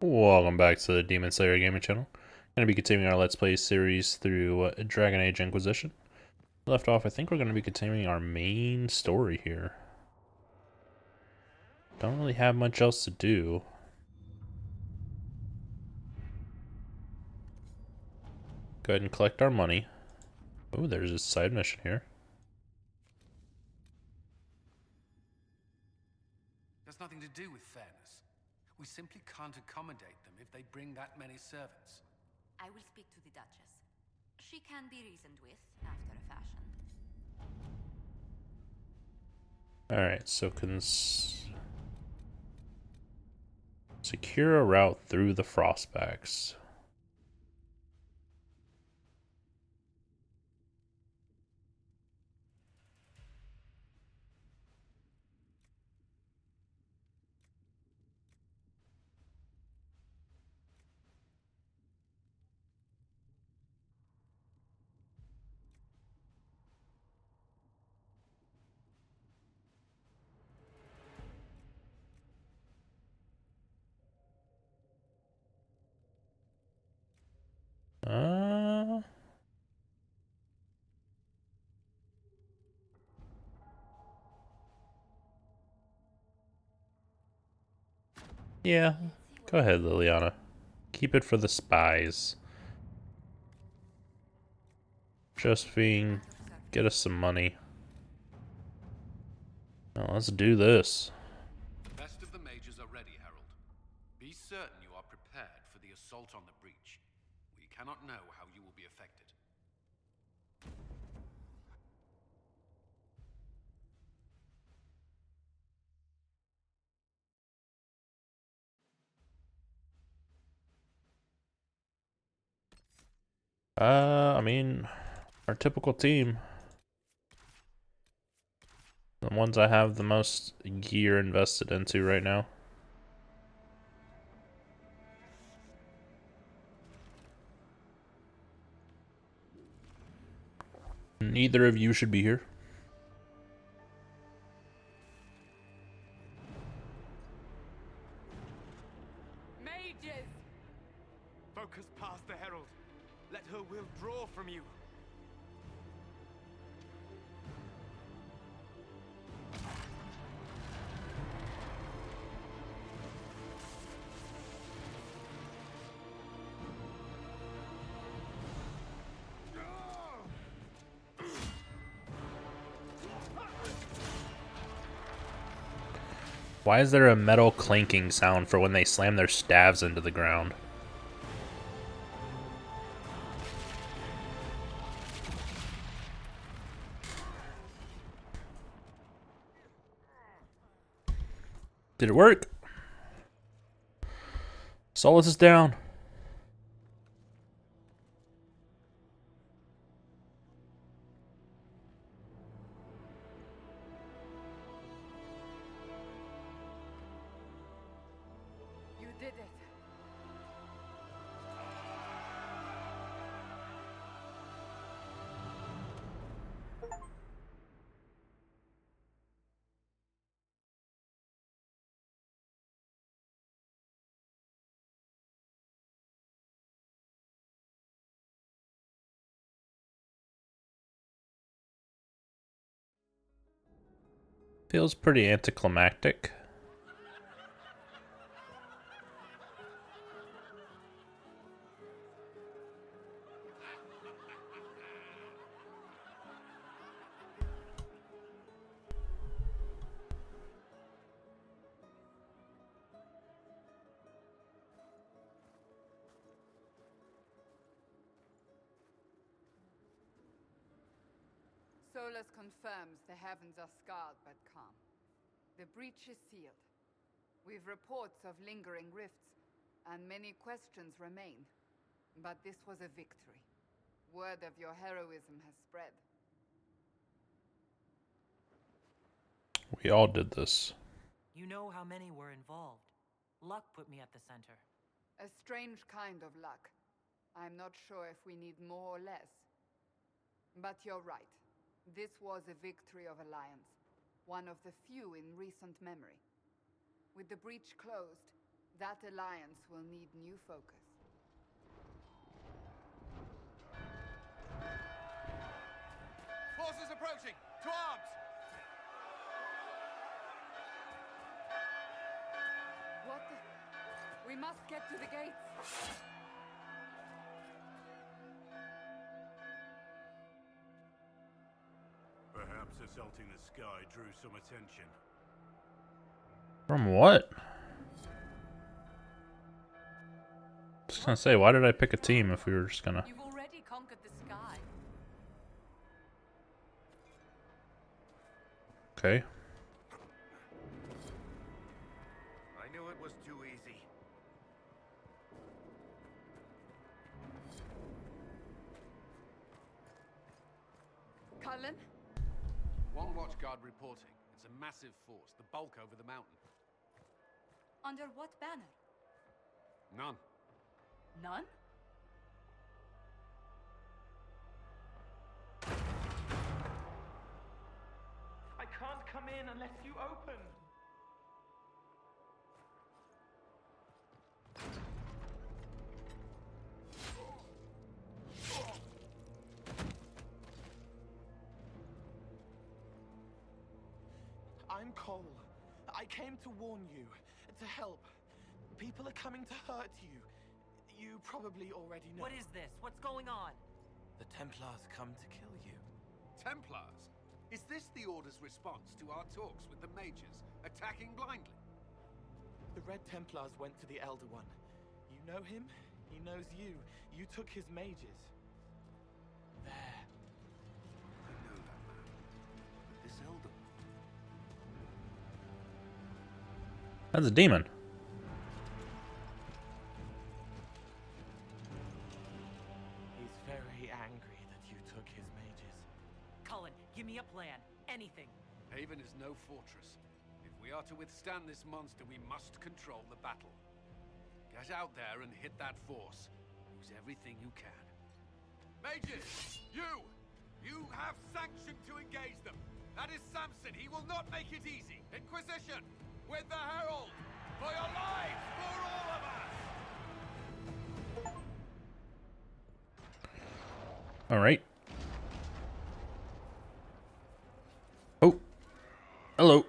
Welcome back to the Demon Slayer Gaming Channel. Going to be continuing our Let's Play series through Dragon Age Inquisition. Left off, I think we're going to be continuing our main story here. Don't really have much else to do. Go ahead and collect our money. Oh, there's a side mission here. There's nothing to do with fairness. We simply can't accommodate them if they bring that many servants. I will speak to the Duchess. She can be reasoned with, after a fashion. Alright, so secure a route through the Frostbacks. Yeah, go ahead, Liliana. Keep it for the spies. Josephine, get us some money. Now let's do this. The best of the mages are ready, Herald. Be certain you are prepared for the assault on the breach. We cannot know how you will be affected. I mean, our typical team. The ones I have the most gear invested into right now. Neither of you should be here. Mages! Focus past the Herald. Let her will draw from you. Why is there a metal clanking sound for when they slam their staves into the ground? Did it work? Solus is down. You did it. Feels pretty anticlimactic. Solus confirms the heavens are scarred but calm. The breach is sealed. We've reports of lingering rifts, and many questions remain. But this was a victory. Word of your heroism has spread. We all did this. You know how many were involved. Luck put me at the center. A strange kind of luck. I'm not sure if we need more or less. But you're right. This was a victory of Alliance. One of the few in recent memory. With the breach closed, That alliance will need new focus. Forces approaching! To arms! What the? We must get to the gates. Perhaps assaulting the sky drew some attention. From what? Just gonna say, why did I pick a team if we were just gonna... You've already conquered the sky. Okay. I knew it was too easy. Cullen? One watchguard reporting. It's a massive force, the bulk over the mountain. Under what banner? None. None? I can't come in unless you open. I'm Cole. I came to warn you, to help. People are coming to hurt you. You probably already know. What is this? What's going on? The Templars come to kill you. Templars? Is this the Order's response to our talks with the mages, attacking blindly? The Red Templars went to the Elder One. You know him, he knows you. You took his mages. There. I know that man. But this Elder One... That's a demon. He's very angry that you took his mages. Cullen, give me a plan. Anything. Haven is no fortress. If we are to withstand this monster, we must control the battle. Get out there and hit that force. Use everything you can. Mages! You! You have sanction to engage them. That is Samson. He will not make it easy. Inquisition! With the Herald! For your lives! For all of us! Alright. Oh. Hello.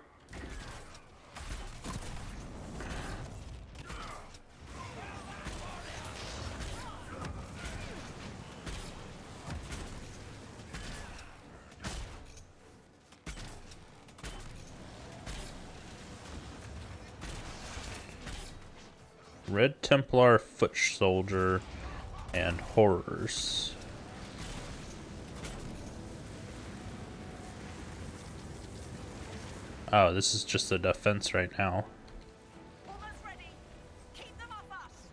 Red Templar foot soldier and horrors. Oh, this is just a defense right now. Almost ready. Keep them off us.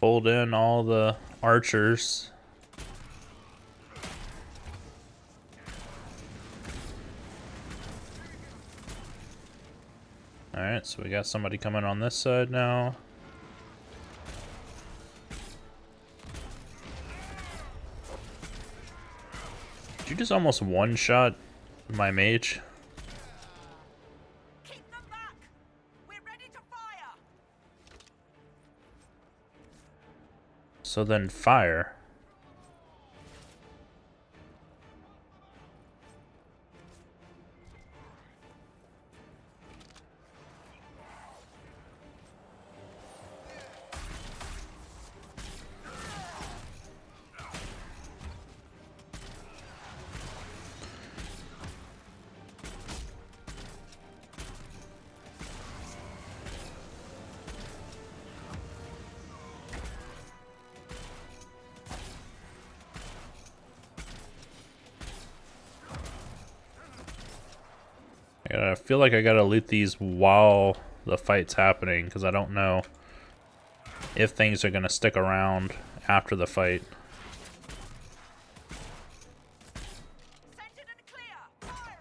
Hold in all the archers. Alright, so we got somebody coming on this side now. Did you just almost one-shot my mage? Keep them back. We're ready to fire. So then fire. I feel like I gotta loot these while the fight's happening, because I don't know if things are gonna stick around after the fight. Centered and clear. Fire.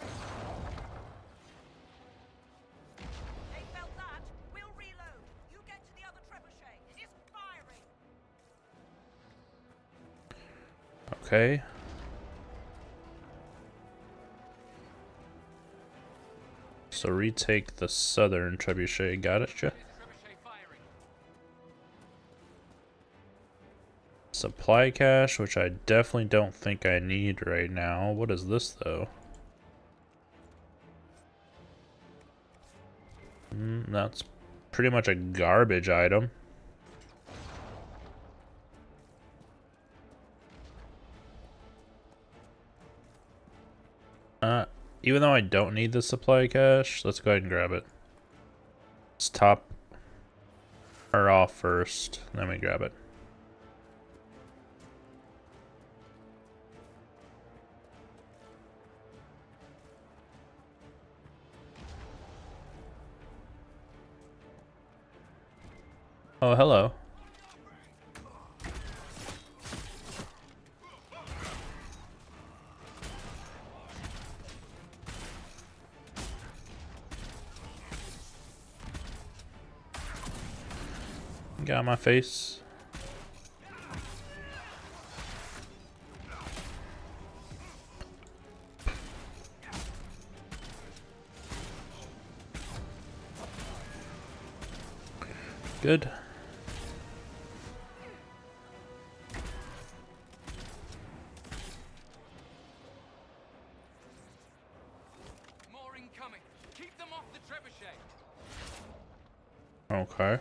They felt that. We'll reload. You get to Okay. So retake the southern trebuchet. Got it, Jeff? Trebuchet firing. Supply cache, which I definitely don't think I need right now. What is this, though? That's pretty much a garbage item. Even though I don't need the supply cache, let's go ahead and grab it. Let's top her off first, then we grab it. Oh, hello. Got my face. Good. More incoming. Keep them off the trebuchet. Okay.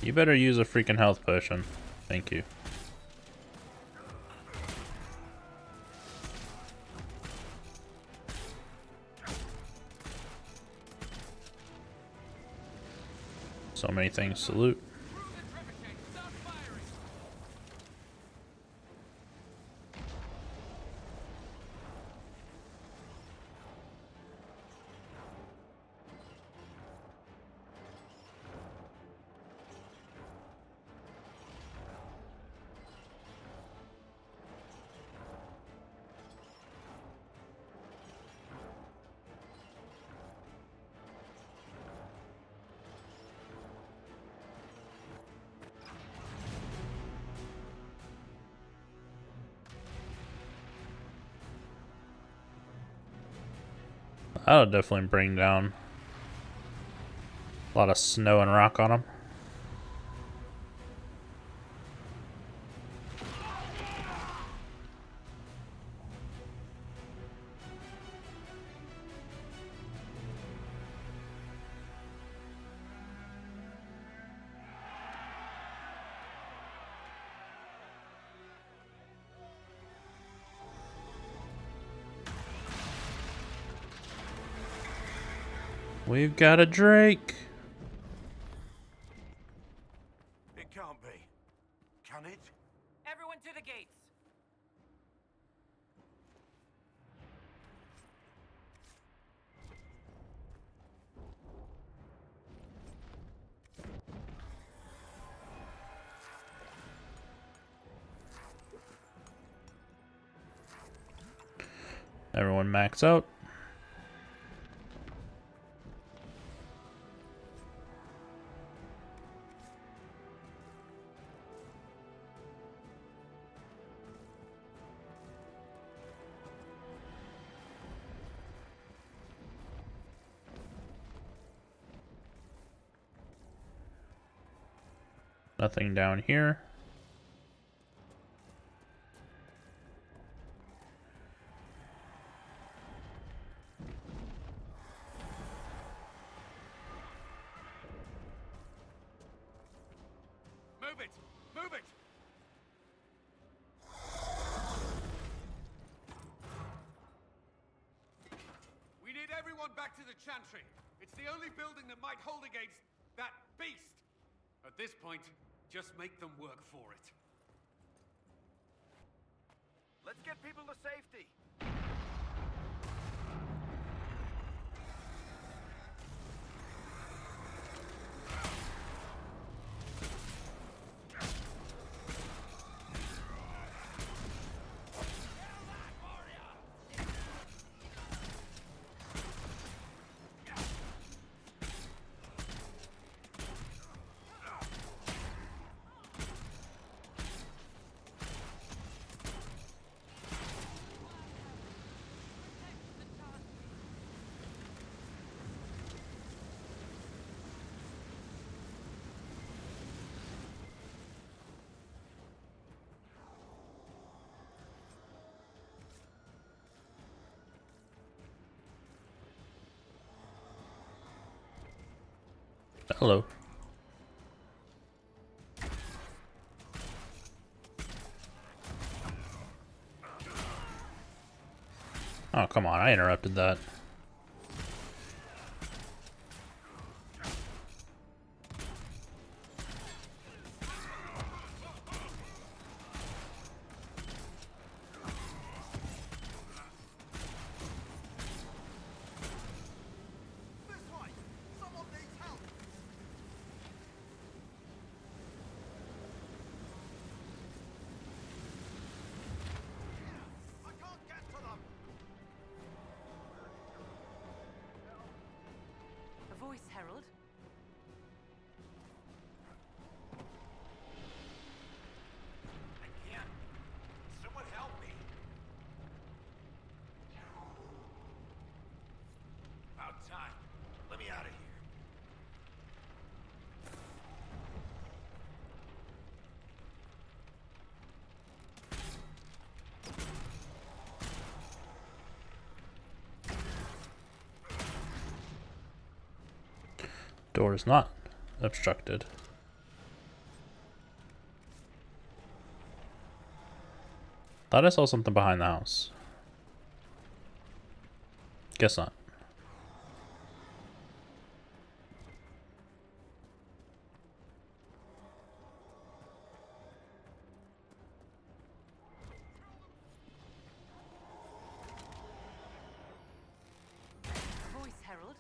You better use a freaking health potion. Thank you. So many things to loot. Through the trebuchet. Start firing. That'll definitely bring down a lot of snow and rock on them. We've got a Drake. It can't be. Can it? Everyone to the gates. Everyone max out. Nothing down here. Move it! Move it! We need everyone back to the Chantry. It's the only building that might hold against that beast. At this point, just make them work for it. Let's get people to safety. Hello. Oh, come on. I interrupted that. A voice, Herald. I can't. Someone help me. About time. Let me out of here. Door is not obstructed. Thought I saw something behind the house. Guess not. A voice, Herald.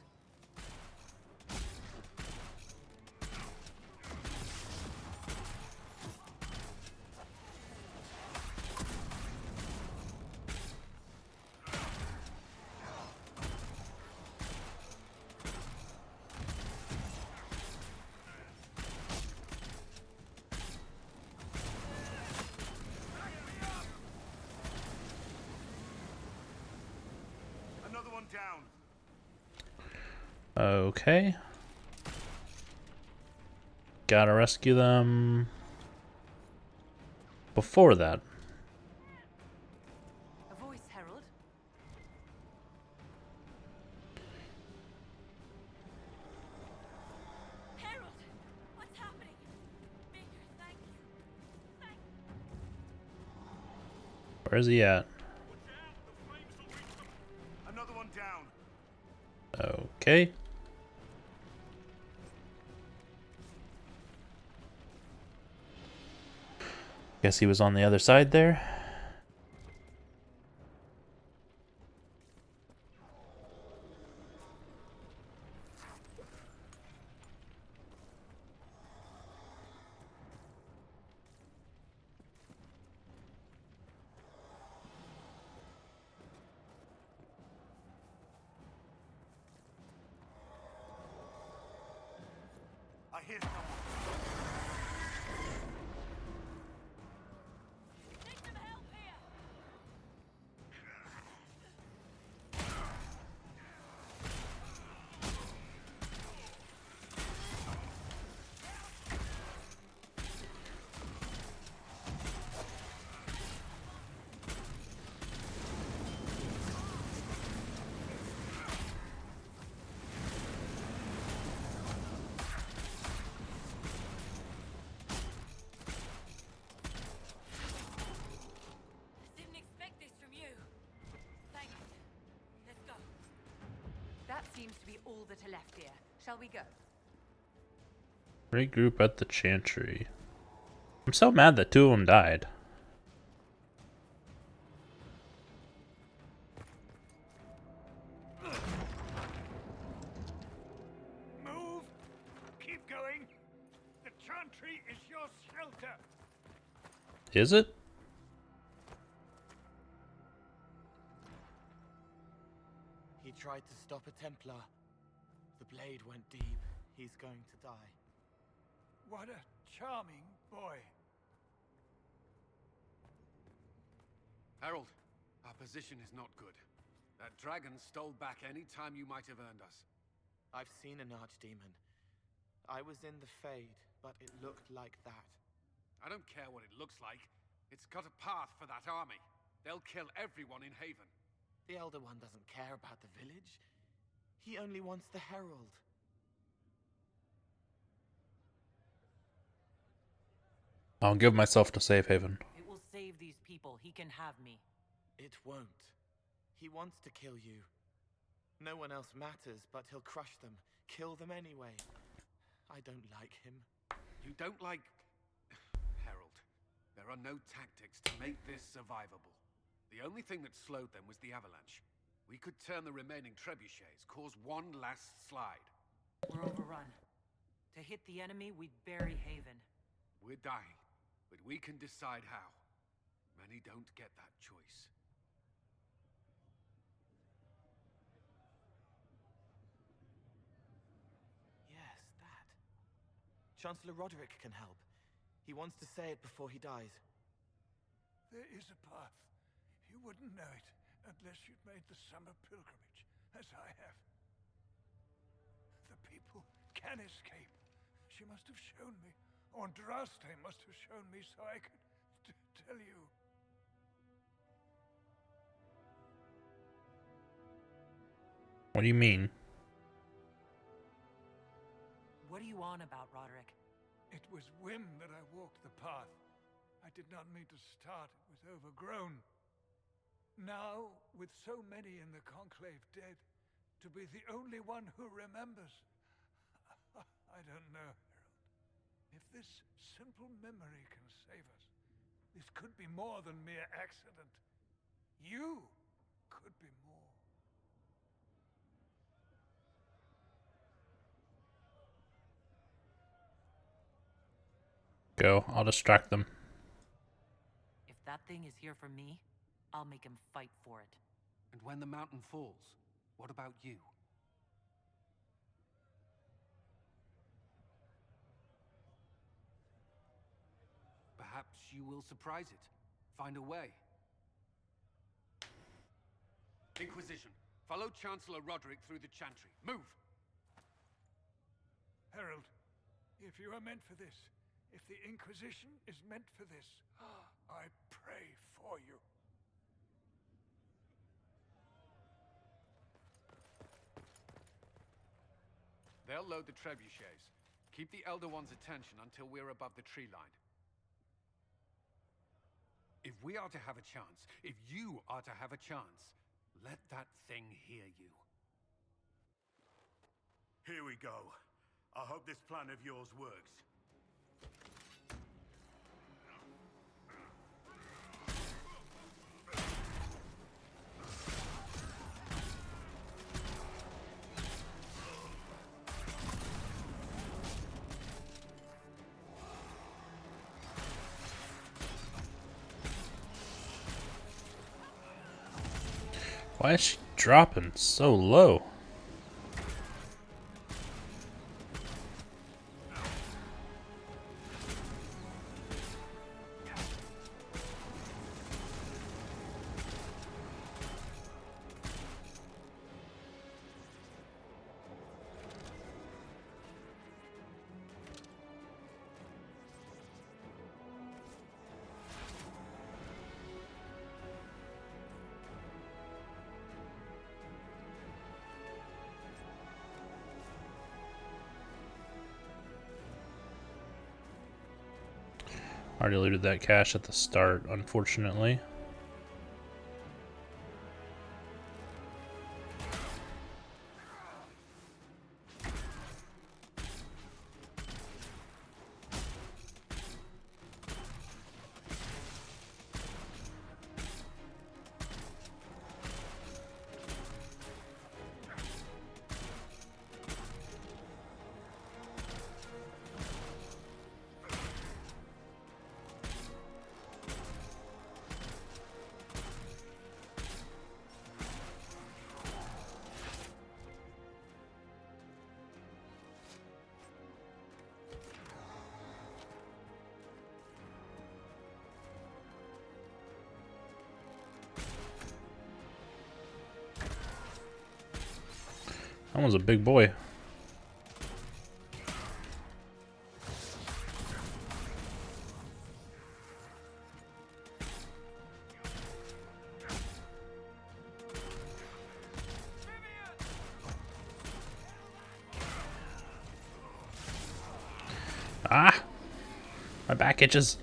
Another one down. Okay. Gotta rescue them. Before that. A voice, Herald. Harold! What's happening? Baker, thank you. Thank Where is he at? Another one down. Okay. Guess he was on the other side there. I hear someone. Need some help here! Didn't expect this from you. Thanks. Let's go. That seems to be all that are left here. Shall we go? Regroup at the Chantry. I'm so mad that two of them died. Move. Keep going. The Chantry is your shelter. Is it? He tried to stop a Templar. The blade went deep. He's going to die. What a charming boy. Harold, our position is not good. That dragon stole back any time you might have earned us. I've seen an archdemon. I was in the Fade, but it looked like that. I don't care what it looks like. It's got a path for that army. They'll kill everyone in Haven. The Elder One doesn't care about the village. He only wants the Herald. I'll give myself to safe haven. It will save these people. He can have me. It won't. He wants to kill you. No one else matters, but he'll crush them. Kill them anyway. I don't like him. You don't like... Herald, there are no tactics to make this survivable. The only thing that slowed them was the avalanche. We could turn the remaining trebuchets, cause one last slide. We're overrun. To hit the enemy, we'd bury Haven. We're dying, but we can decide how. Many don't get that choice. Yes, that. Chancellor Roderick can help. He wants to say it before he dies. There is a path. You wouldn't know it unless you'd made the summer pilgrimage, as I have. The people can escape. She must have shown me. Andraste must have shown me so I could tell you. What do you mean? What are you on about, Roderick? It was whim that I walked the path. I did not mean to start. It was overgrown. Now, with so many in the Conclave dead, to be the only one who remembers... I don't know, Herald. If this simple memory can save us, this could be more than mere accident. You could be more. Go. I'll distract them. If that thing is here for me, I'll make him fight for it. And when the mountain falls, what about you? Perhaps you will surprise it. Find a way. Inquisition, follow Chancellor Roderick through the Chantry. Move! Herald, if you are meant for this, if the Inquisition is meant for this, I pray for you. They'll load the trebuchets. Keep the Elder One's attention until we're above the tree line. If we are to have a chance, if you are to have a chance, let that thing hear you. Here we go. I hope this plan of yours works. Why is she dropping so low? Already looted that cache at the start, unfortunately. That one's a big boy. Ah! My back itches.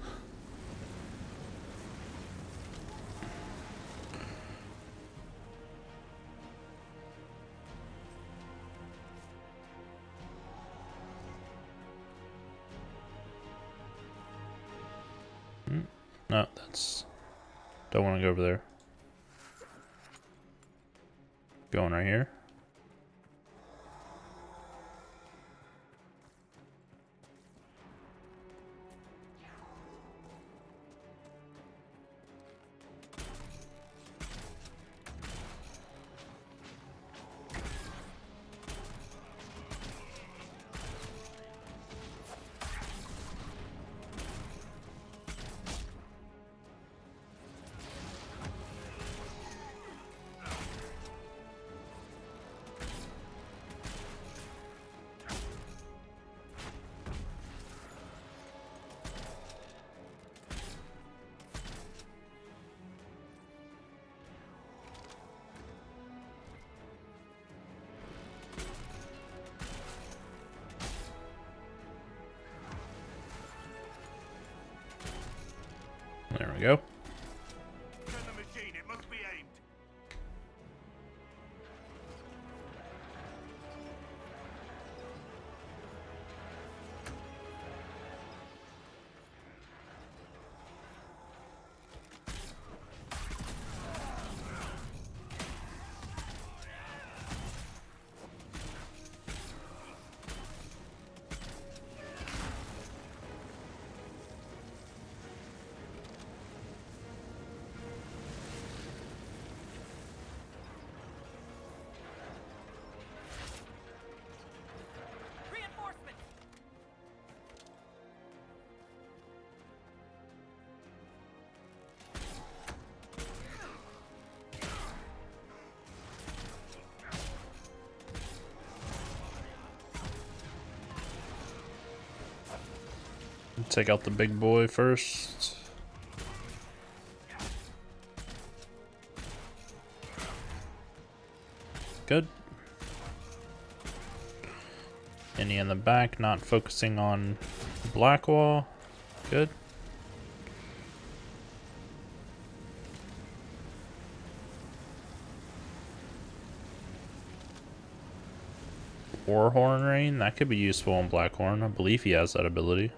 No, that's... Don't want to go over there. Going right here. There we go. Turn the machine, it must be aimed. Reinforcements! Take out the big boy first. Good. Any in the back, not focusing on black wall. Good. Warhorn Rain, that could be useful on Blackhorn. I believe he has that ability.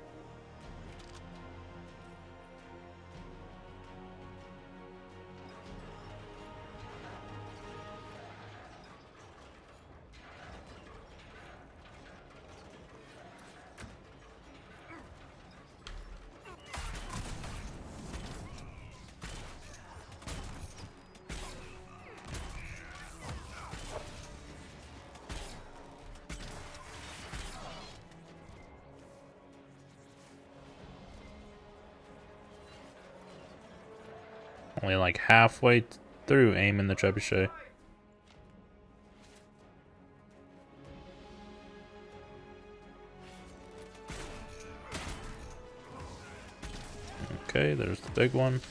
Only like halfway through aiming the trebuchet. Okay, there's the big one.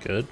Good.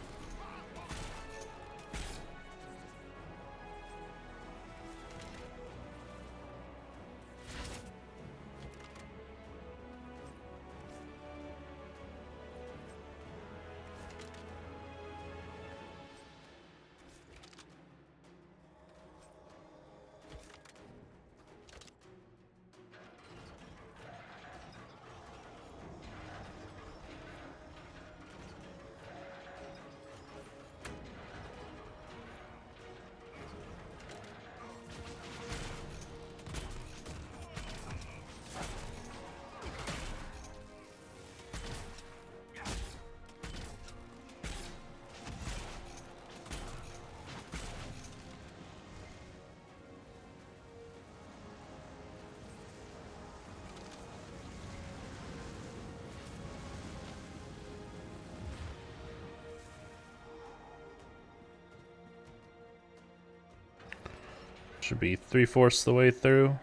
Should be 3/4 the way through.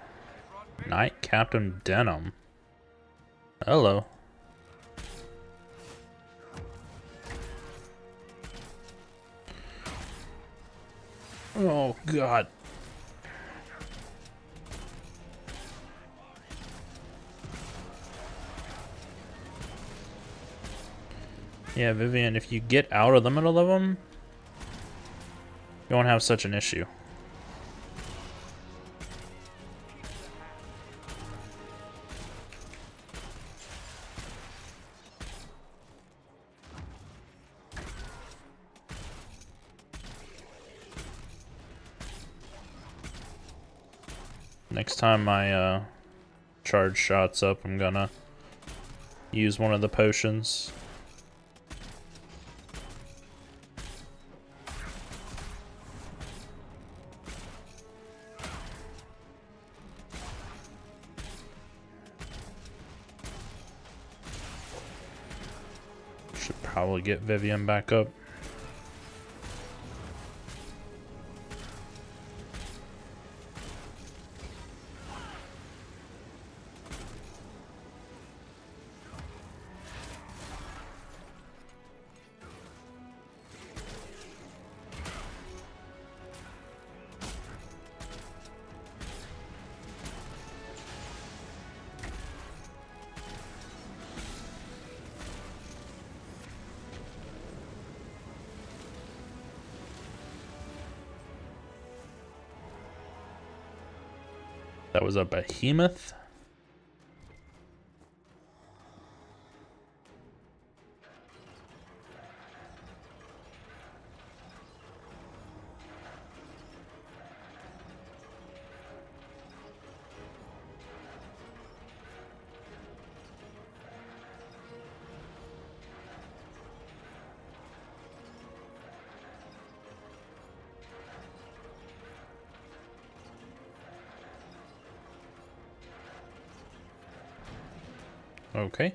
Knight Captain Denim. Hello. Oh god. Yeah, Vivian, if you get out of the middle of them, you won't have such an issue. Next time my charge shot's up, I'm gonna use one of the potions. Should probably get Vivian back up. That was a behemoth. Okay.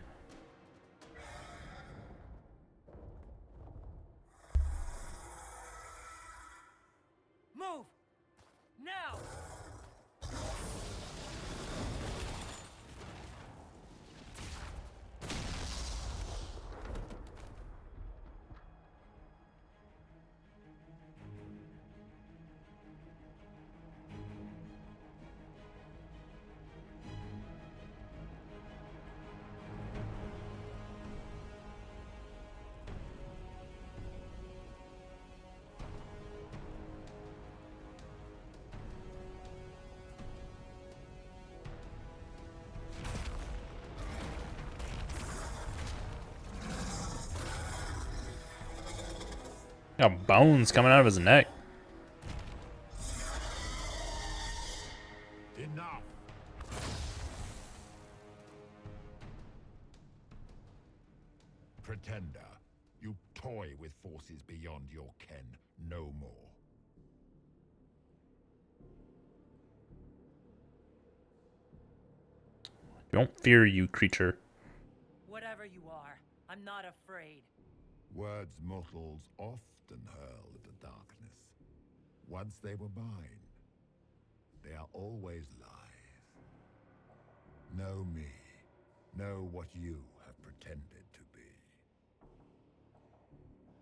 Move! Now! Got bones coming out of his neck. Enough. Pretender, you toy with forces beyond your ken. No more. Don't fear, you creature. Whatever you are, I'm not afraid. Words mortals often hurl at the darkness. Once they were mine, they are always lies. Know me. Know what you have pretended to be.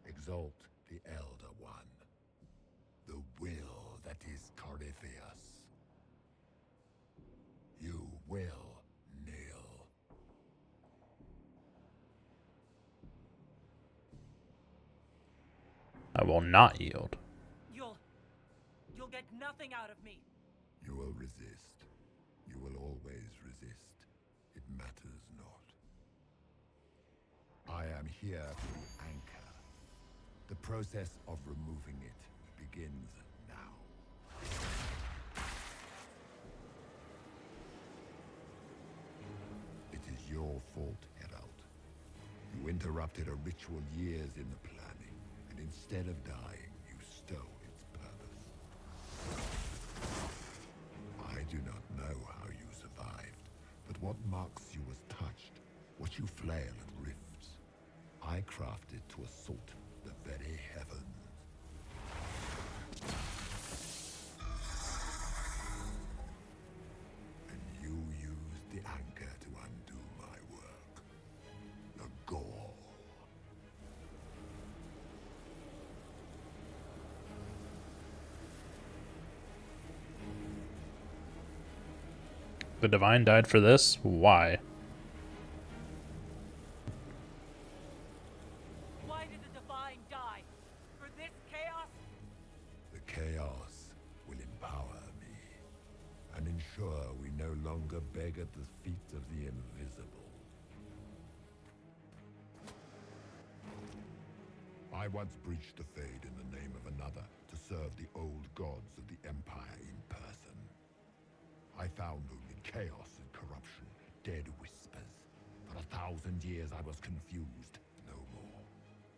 Exalt the Elder One. The will that is Corypheus. You will kneel. I will not yield. You'll get nothing out of me. You will resist. You will always resist. It matters not. I am here for the anchor. The process of removing it begins now. It is your fault, Herald. You interrupted a ritual years in the planning, and instead of dying, you stole its purpose. I do not know how you survived, but what marks you as touched, what you flail at rifts, I crafted to assault the very heavens. And you used the anchor to undo my work. The gall. The Divine died for this? Why? to beg at the feet of the invisible. I once breached the Fade in the name of another to serve the old gods of the Empire in person. I found only chaos and corruption, dead whispers. For 1,000 years I was confused, no more.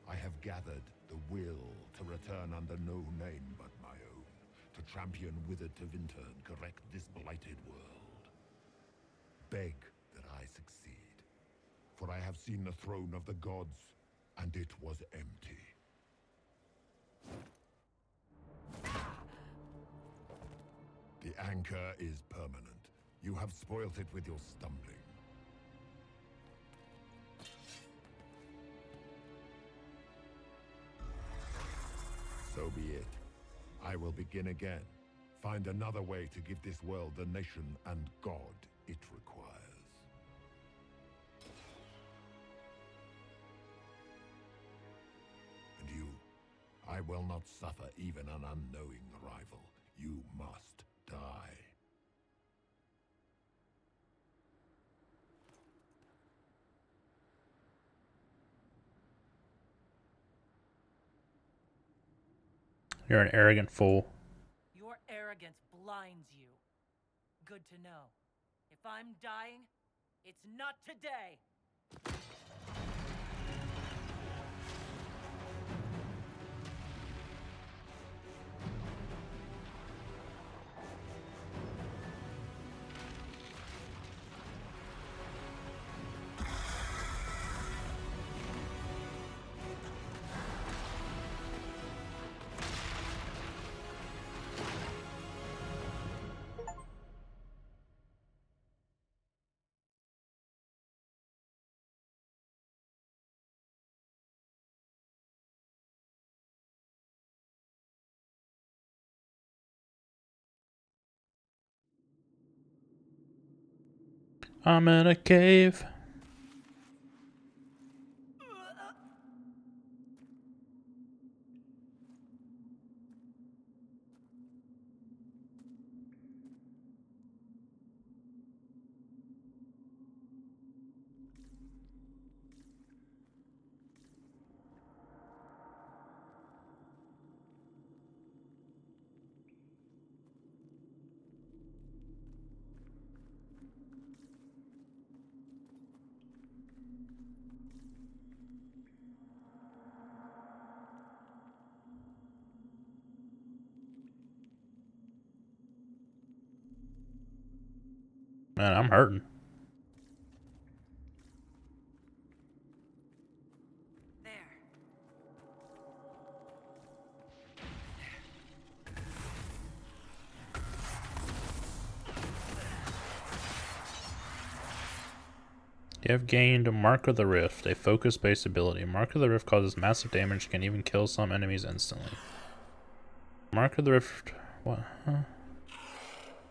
I have gathered the will to return under no name but my own, to champion Wither to Winter and correct this blighted world. Beg that I succeed, for I have seen the throne of the gods, and it was empty. The anchor is permanent. You have spoilt it with your stumbling. So be it. I will begin again. Find another way to give this world the nation and God it requires. And you, I will not suffer even an unknowing rival. You must die. You're an arrogant fool. Your arrogance blinds you. Good to know. If I'm dying, it's not today. I'm in a cave. Man, I'm hurting. There. You have gained Mark of the Rift, a focus-based ability. Mark of the Rift causes massive damage, can even kill some enemies instantly. Mark of the Rift... What? Huh?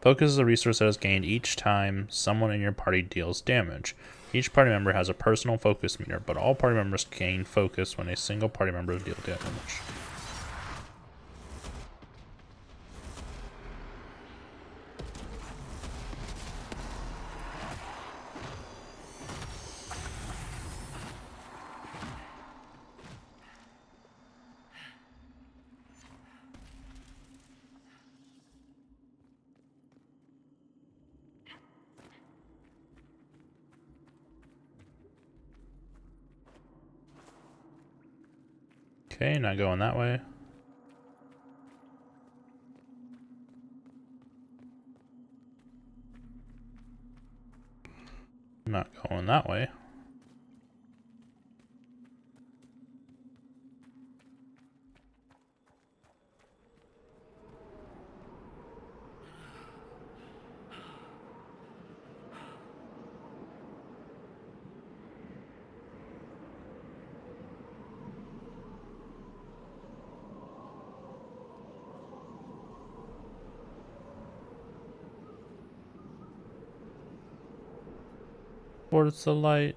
Focus is a resource that is gained each time someone in your party deals damage. Each party member has a personal focus meter, but all party members gain focus when a single party member deals damage. Okay, not going that way. Not going that way. Towards the light.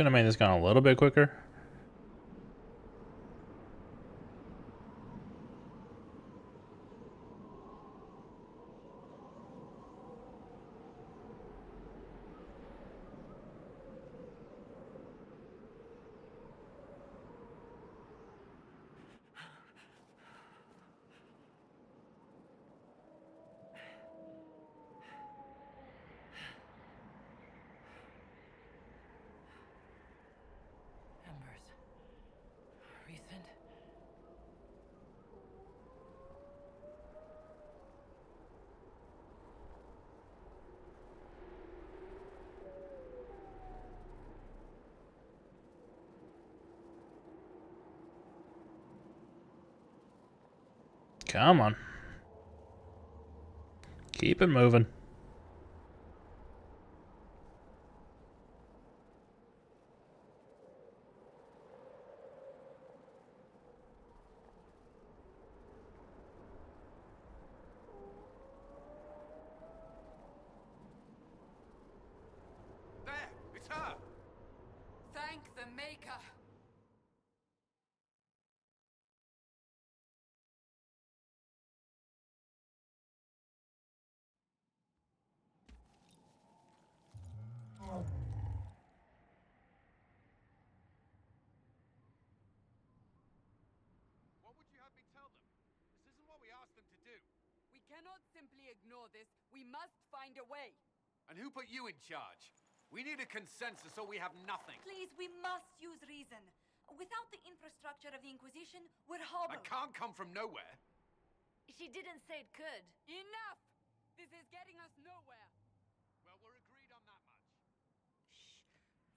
Could have made this gone a little bit quicker. Embers. Recent. Come on. Keep it moving. There! It's her! Thank the Maker! What would you have me tell them? This isn't what we asked them to do. We cannot simply ignore this. We must find a way. And who put you in charge? We need a consensus or we have nothing. Please, we must use reason. Without the infrastructure of the Inquisition, we're I hobbled. can't come from nowhere. She didn't say it could. Enough! This is getting us nowhere. Well, we're agreed on that much. Shh.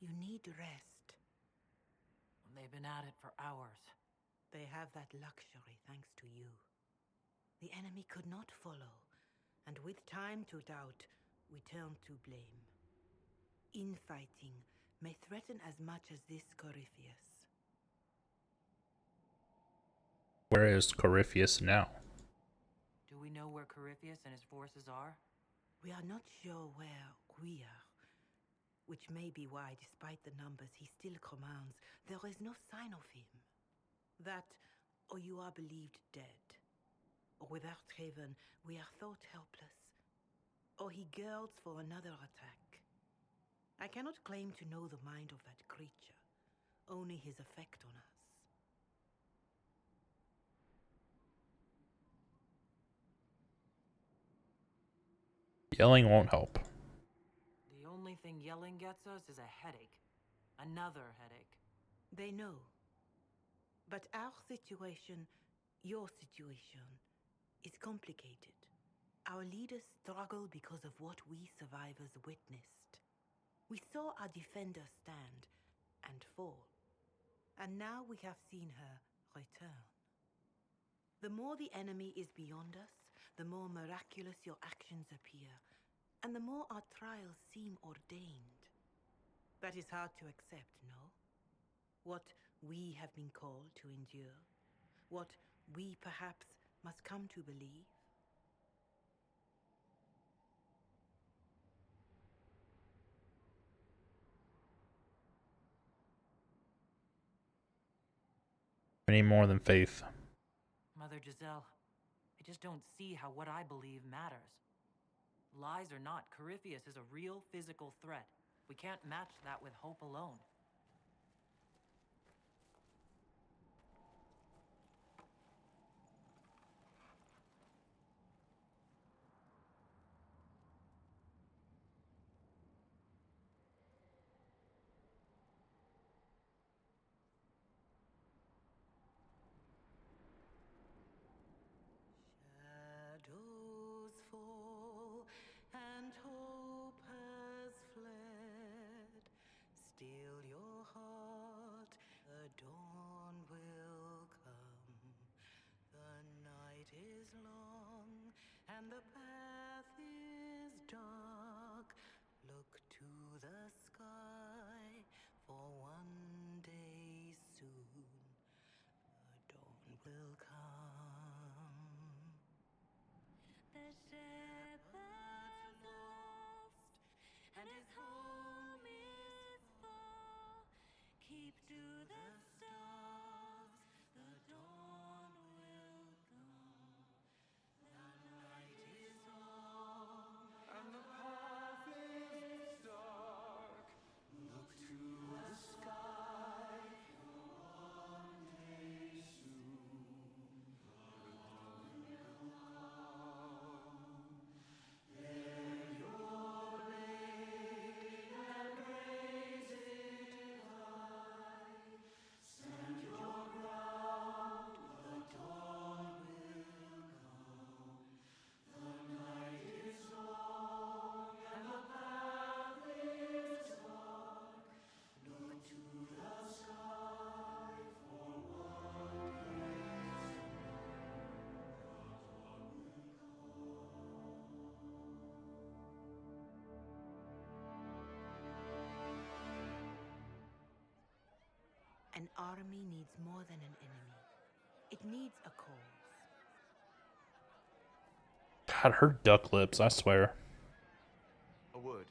You need rest. They've been at it for hours. They have that luxury thanks to you. The enemy could not follow, and with time to doubt, we turn to blame. Infighting may threaten as much as this Corypheus. Where is Corypheus now? Do we know where Corypheus and his forces are? We are not sure where we are, which may be why, despite the numbers he still commands, there is no sign of him. That, or you are believed dead. Or without Haven, we are thought helpless. Or he girds for another attack. I cannot claim to know the mind of that creature, only his effect on us. Yelling won't help. The only thing yelling gets us is a headache. Another headache. They know. But our situation, your situation, is complicated. Our leaders struggle because of what we survivors witnessed. We saw our defender stand and fall. And now we have seen her return. The more the enemy is beyond us, the more miraculous your actions appear, and the more our trials seem ordained. That is hard to accept, no? What we have been called to endure, what we perhaps must come to believe. We need more than faith. Mother Giselle, I just don't see how what I believe matters. Lies or not, Corypheus is a real physical threat. We can't match that with hope alone. Shadows fall and hope has fled. Still An army needs more than an enemy. It needs a cause. God, her duck lips, I swear. A word.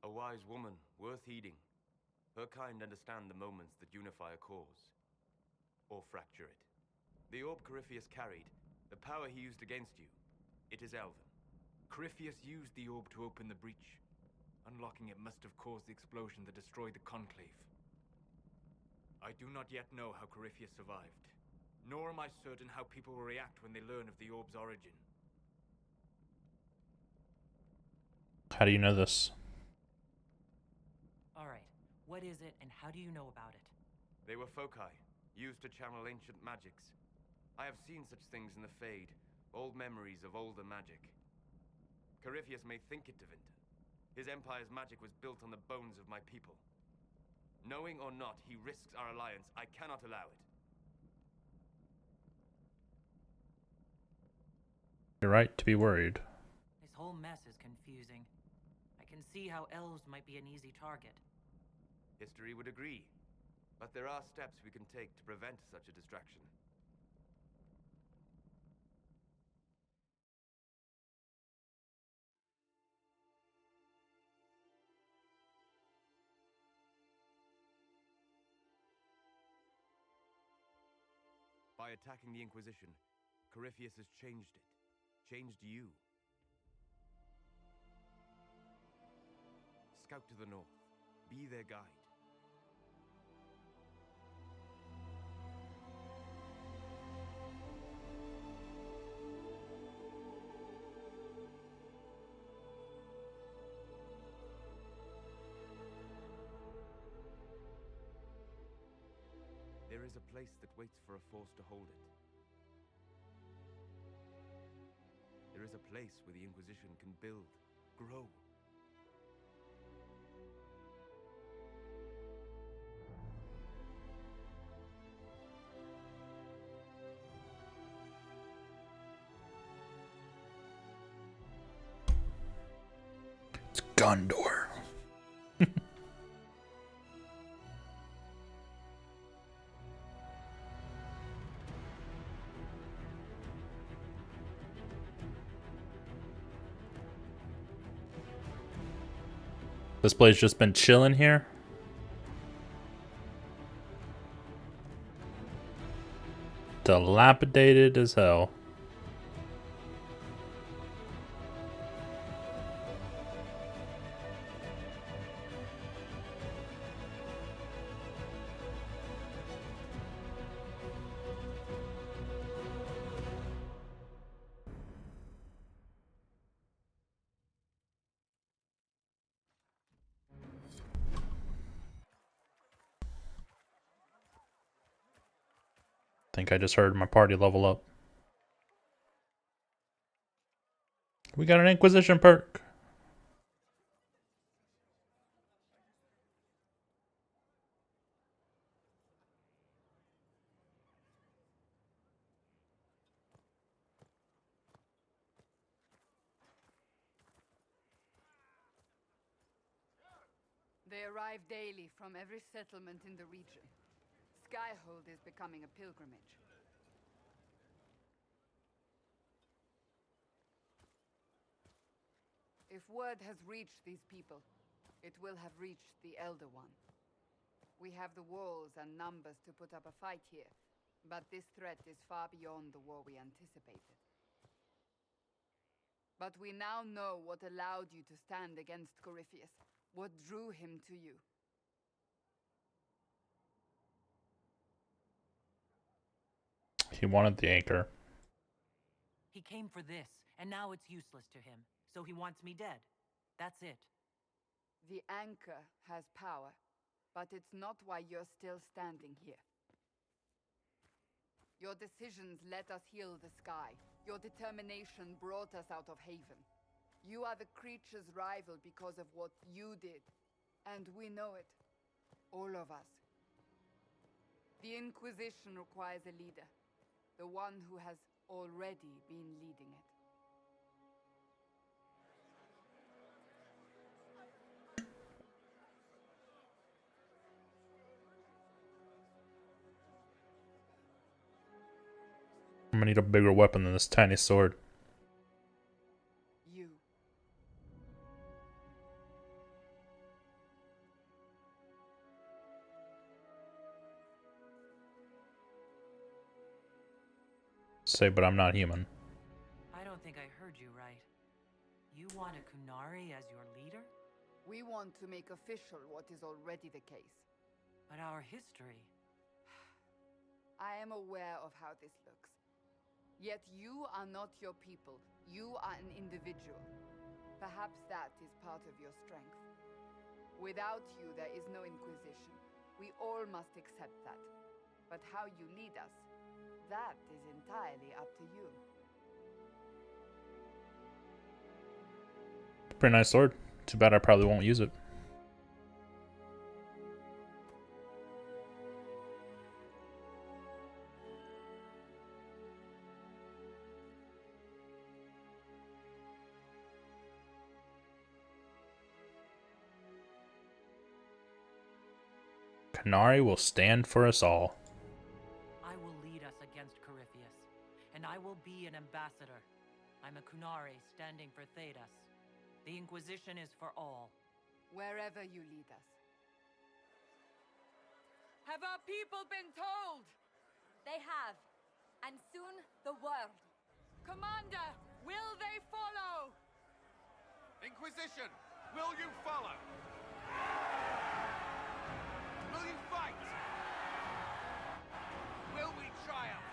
A wise woman, worth heeding. Her kind understand the moments that unify a cause. Or fracture it. The orb Corypheus carried, the power he used against you, it is Elven. Corypheus used the orb to open the breach. Unlocking it must have caused the explosion that destroyed the Conclave. I do not yet know how Corypheus survived, nor am I certain how people will react when they learn of the orb's origin. How do you know this? Alright, what is it and how do you know about it? They were foci, used to channel ancient magics. I have seen such things in the Fade, old memories of older magic. Corypheus may think it Tevinter. His empire's magic was built on the bones of my people. Knowing or not, he risks our alliance. I cannot allow it. You're right to be worried. This whole mess is confusing. I can see how elves might be an easy target. History would agree. But there are steps we can take to prevent such a distraction. By attacking the Inquisition, Corypheus has changed it. Changed you. Scout to the north. Be their guide. There is a place that waits for a force to hold it. There is a place where the Inquisition can build, grow. It's Gondor. This play's just been chilling here. Dilapidated as hell. Think I just heard my party level up. We got an Inquisition perk. They arrive daily from every settlement in the region. Skyhold is becoming a pilgrimage. If word has reached these people, it will have reached the Elder One. We have the walls and numbers to put up a fight here, but this threat is far beyond the war we anticipated. But we now know what allowed you to stand against Corypheus, what drew him to you. He wanted the anchor. He came for this, and now it's useless to him, so he wants me dead. That's it. The anchor has power, but it's not why you're still standing here. Your decisions let us heal the sky. Your determination brought us out of Haven. You are the creature's rival because of what you did, and we know it. All of us. The Inquisition requires a leader. The one who has already been leading it. I'm gonna need a bigger weapon than this tiny sword. You. Say, but I'm not human. I don't think I heard you right. You want a Kunari as your leader? We want to make official what is already the case. But our history... I am aware of how this looks. Yet you are not your people. You are an individual. Perhaps that is part of your strength. Without you, there is no Inquisition. We all must accept that. But how you lead us, that is entirely up to you. Pretty nice sword. Too bad I probably won't use it. Kunari will stand for us all. I will lead us against Corypheus, and I will be an ambassador. I'm a Kunari standing for Thedas. The Inquisition is for all. Wherever you lead us. Have our people been told? They have. And soon, the world. Commander, will they follow? Inquisition, will you follow? Will you fight? Will we triumph?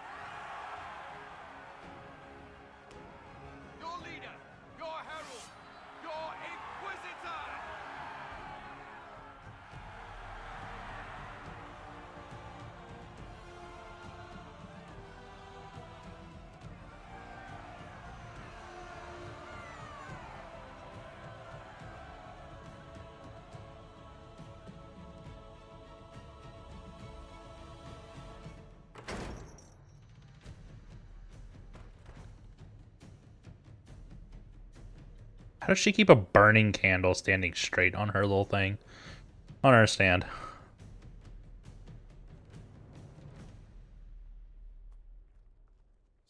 Your leader, your herald, your Inquisitor! How does she keep a burning candle standing straight on her little thing? I don't understand.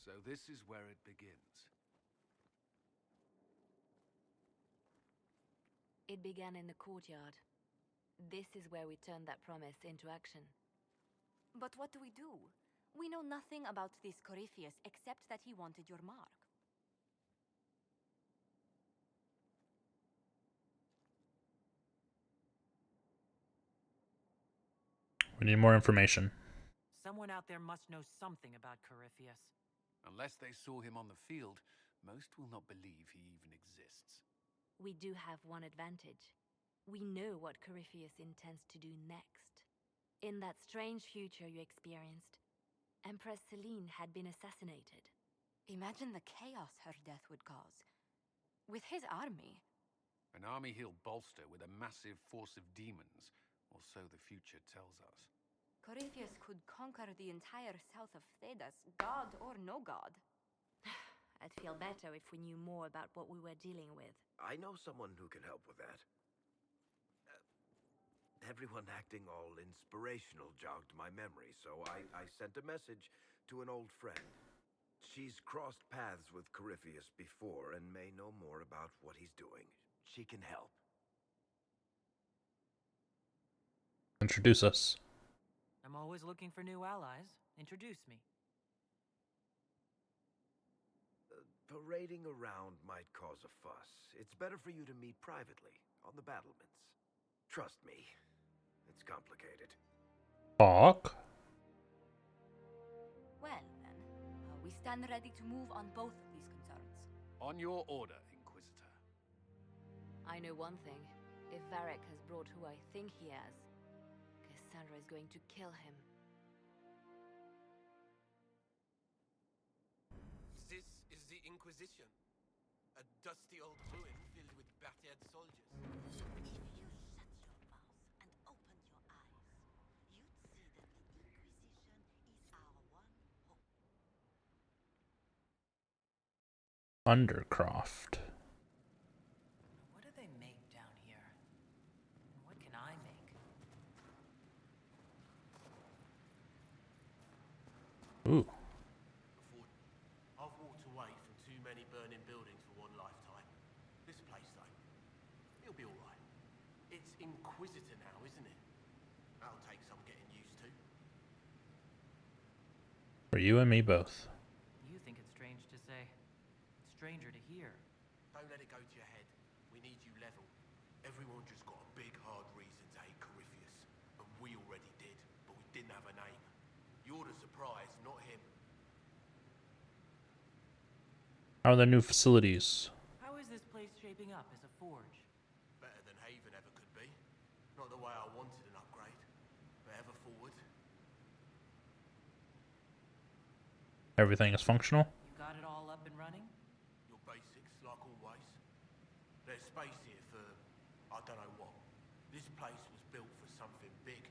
So this is where it begins. It began in the courtyard. This is where we turned that promise into action. But what do? We know nothing about this Corypheus except that he wanted your mark. We need more information. Someone out there must know something about Corypheus. Unless they saw him on the field, most will not believe he even exists. We do have one advantage. We know what Corypheus intends to do next. In that strange future you experienced, Empress Celine had been assassinated. Imagine the chaos her death would cause. With his army. An army he'll bolster with a massive force of demons, or so the future tells us. Corypheus could conquer the entire south of Thedas, god or no god. I'd feel better if we knew more about what we were dealing with. I know someone who can help with that. Everyone acting all inspirational jogged my memory, so I sent a message to an old friend. She's crossed paths with Corypheus before and may know more about what he's doing. She can help. Introduce us. I'm always looking for new allies. Introduce me. Parading around might cause a fuss. It's better for you to meet privately, on the battlements. Trust me, it's complicated. Talk. Well, then, we stand ready to move on both of these concerns. On your order, Inquisitor. I know one thing. If Varric has brought who I think he has, Cassandra is going to kill him. This is the Inquisition. A dusty old ruin filled with battered soldiers. If you shut your mouth and open your eyes, Undercroft. What do they make down here? And what can I make? Ooh. I've walked away from too many burning buildings for one lifetime. This place, though, it'll be alright. It's Inquisitor now, isn't it? That'll take some getting used to. For you and me both. You think it's strange to say. It's stranger to hear. Don't let it go to your head. We need you level. Everyone just got a big, hard reason to hate Corypheus. And we already did, but we didn't have a name. You're the surprise, not him. How are the new facilities? How is this place shaping up as a forge? Better than Haven ever could be. Not the way I wanted an upgrade, but ever forward. Everything is functional? You got it all up and running? Your basics, like always. There's space here for, I don't know what. This place was built for something big.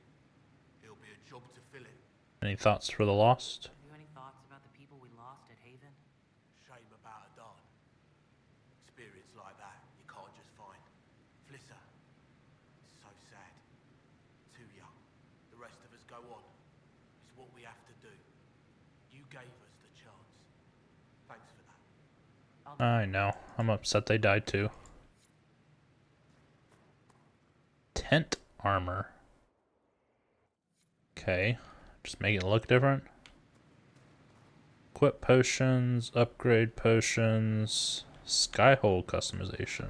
It'll be a job to fill it. Any thoughts for the lost? Have you any thoughts about the people we lost at Haven? Shame about a darn. Experience like that, you can't just find. Flisser. It's so sad. Too young. The rest of us go on. It's what we have to do. You gave us the chance. Thanks for that. I know. I'm upset they died too. Tent armor. Okay. Just make it look different. Equip potions, upgrade potions, skyhole customization.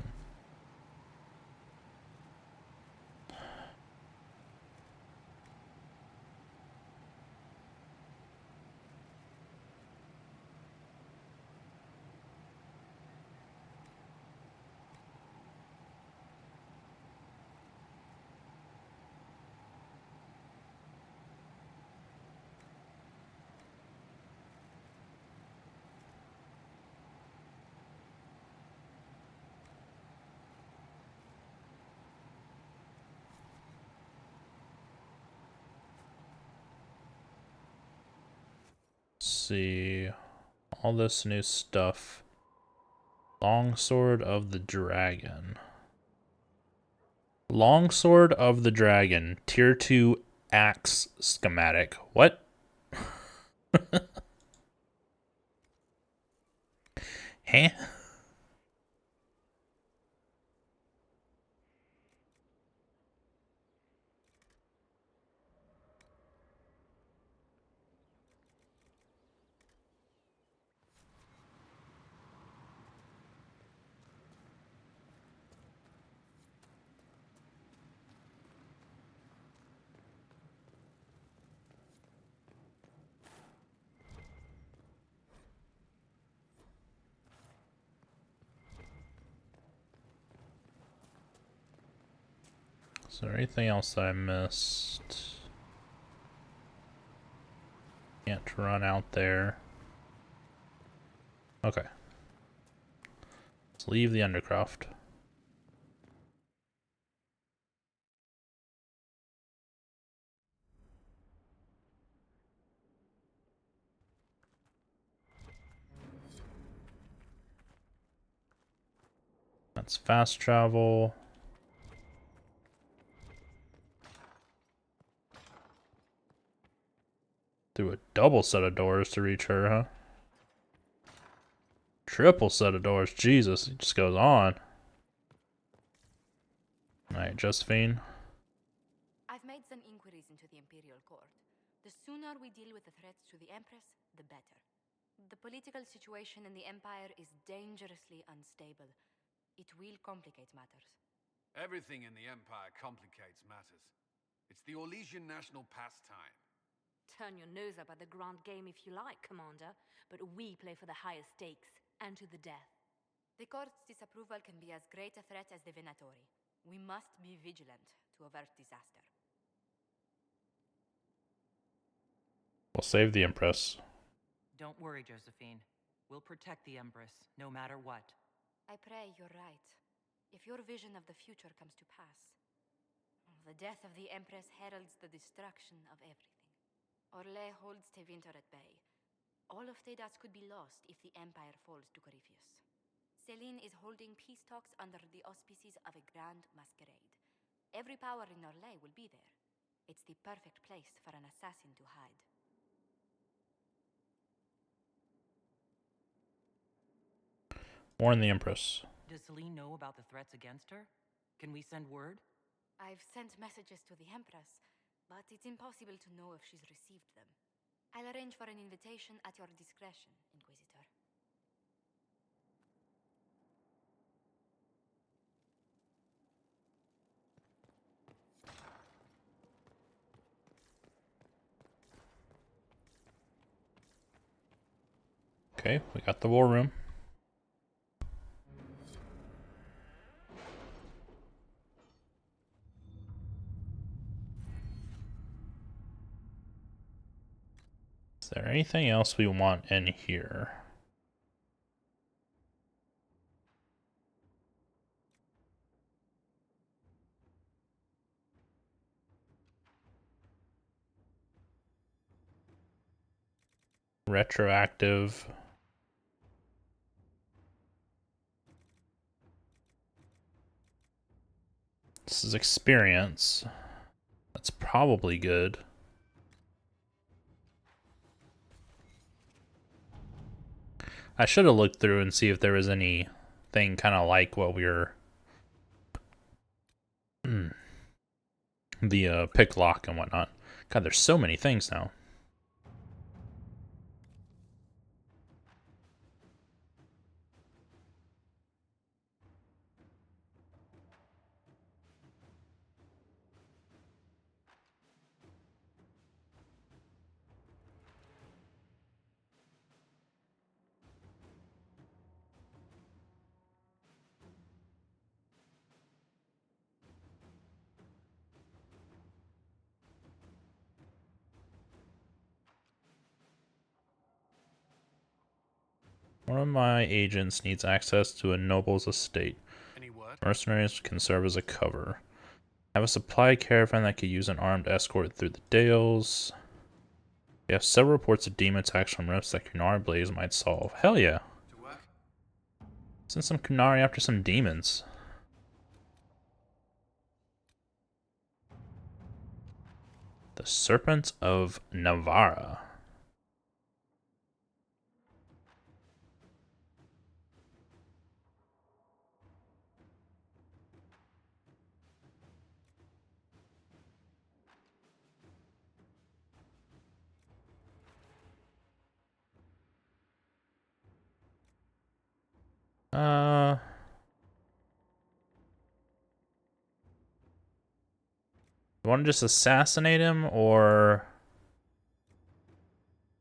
See all this new stuff. Longsword of the Dragon. Longsword of the Dragon, tier 2 axe schematic. What? Huh? Is there anything else that I missed? Can't run out there. Okay. Let's leave the Undercroft. That's fast travel. Through a double set of doors to reach her, huh? Triple set of doors. Jesus, it just goes on. Alright, Josephine. I've made some inquiries into the Imperial Court. The sooner we deal with the threats to the Empress, the better. The political situation in the Empire is dangerously unstable. It will complicate matters. Everything in the Empire complicates matters. It's the Orlesian national pastime. Turn your nose up at the grand game if you like, Commander, but we play for the highest stakes, and to the death. The court's disapproval can be as great a threat as the Venatori. We must be vigilant to avert disaster. We'll save the Empress. Don't worry, Josephine. We'll protect the Empress, no matter what. I pray you're right. If your vision of the future comes to pass, the death of the Empress heralds the destruction of everything. Orlais holds Tevinter at bay. All of Thedas could be lost if the Empire falls to Corypheus. Celine is holding peace talks under the auspices of a grand masquerade. Every power in Orlais will be there. It's the perfect place for an assassin to hide. Warn the Empress. Does Celine know about the threats against her? Can we send word? I've sent messages to the Empress, but it's impossible to know if she's received them. I'll arrange for an invitation at your discretion, Inquisitor. Okay, we got the war room. Is there anything else we want in here? Retroactive. This is experience. That's probably good. I should have looked through and see if there was anything kind of like what we were... the pick lock and whatnot. God, there's so many things now. One of my agents needs access to a noble's estate. Any word? Mercenaries can serve as a cover. I have a supply caravan that could use an armed escort through the Dales. We have several reports of demon attacks from rifts that Kunari Blaze might solve. Hell yeah. To work? Send some Kunari after some demons. The Serpent of Navarra. You want to just assassinate him or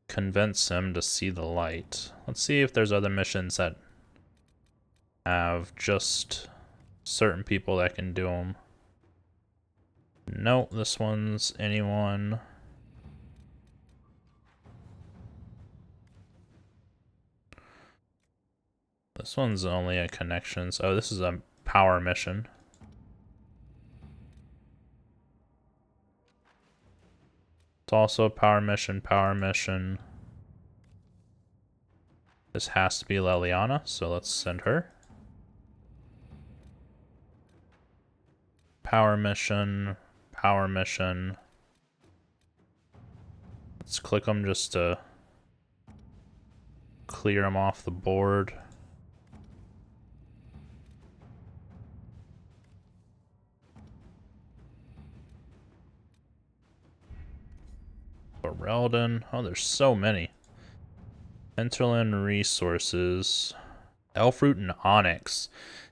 convince him to see the light? Let's see if there's other missions that have just certain people that can do them. Nope, this one's anyone. This one's only a connections. Oh, this is a power mission. It's also a power mission, power mission. This has to be Leliana, so let's send her. Power mission, power mission. Let's click them just to clear them off the board. Ferelden. Oh, there's so many. Hinterland resources. Elfroot and Onyx.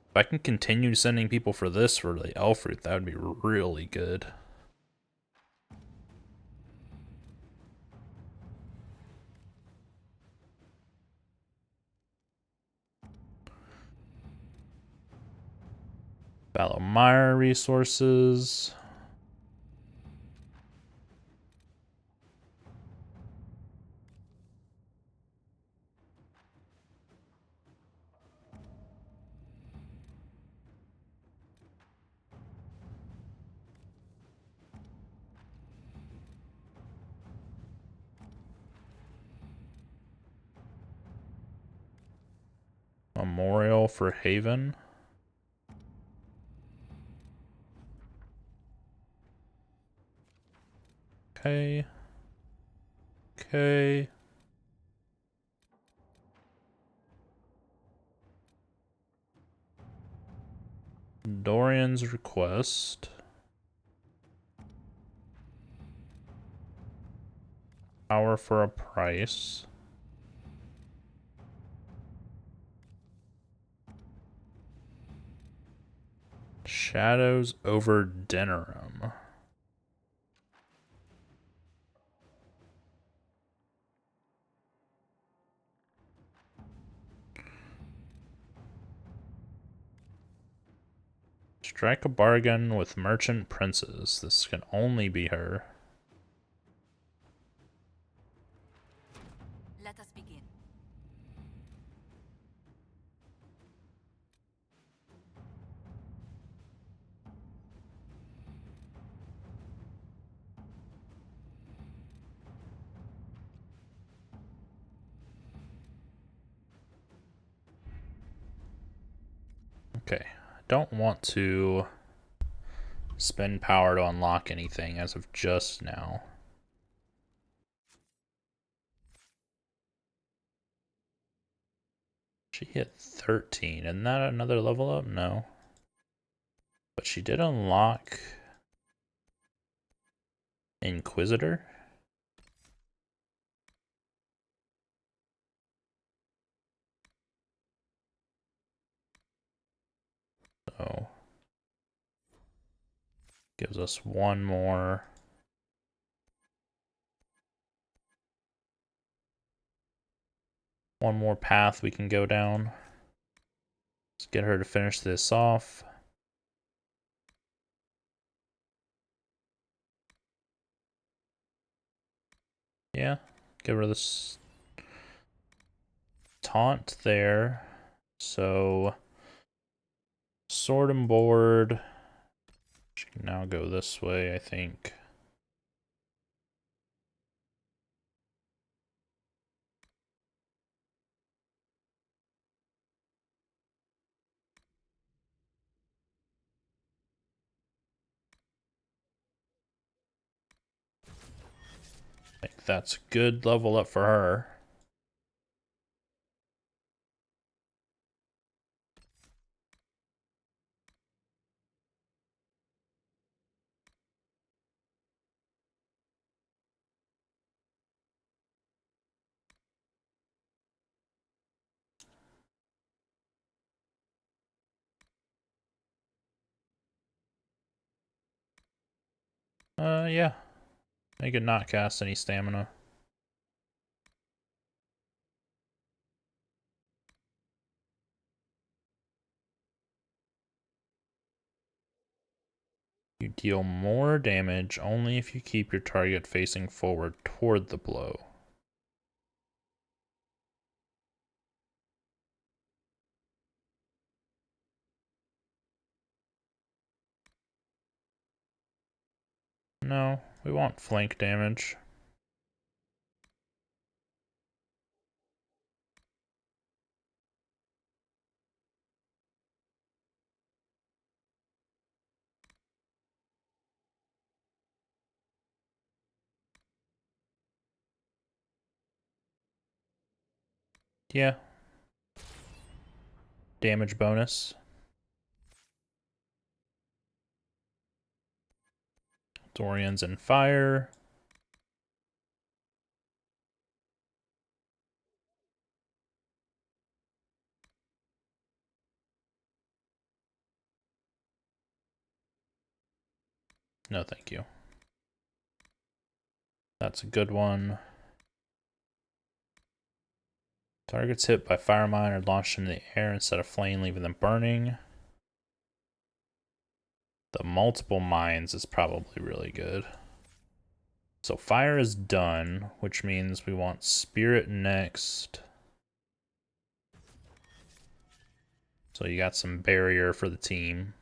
If I can continue sending people for this for the Elfroot, that would be really good. Valomire resources. Memorial roll for Haven. Okay. Okay. Dorian's request. Power for a price. Shadows over Denerim. Strike a bargain with Merchant Princess. This can only be her. Let us begin. Okay, I don't want to spend power to unlock anything as of just now. She hit 13. Isn't that another level up? No. But she did unlock Inquisitor. So gives us one more. One more path we can go down. Let's get her to finish this off. Yeah, give her this taunt there. So sword and board. She can now go this way, I think. I think that's a good level up for her. Yeah. Make it not cast any stamina. You deal more damage only if you keep your target facing forward toward the blow. No, we want flank damage. Yeah. Damage bonus. Dorian's in fire. No, thank you. That's a good one. Targets hit by fire mine are launched into the air instead of flame, leaving them burning. The multiple mines is probably really good. So fire is done, which means we want spirit next. So you got some barrier for the team.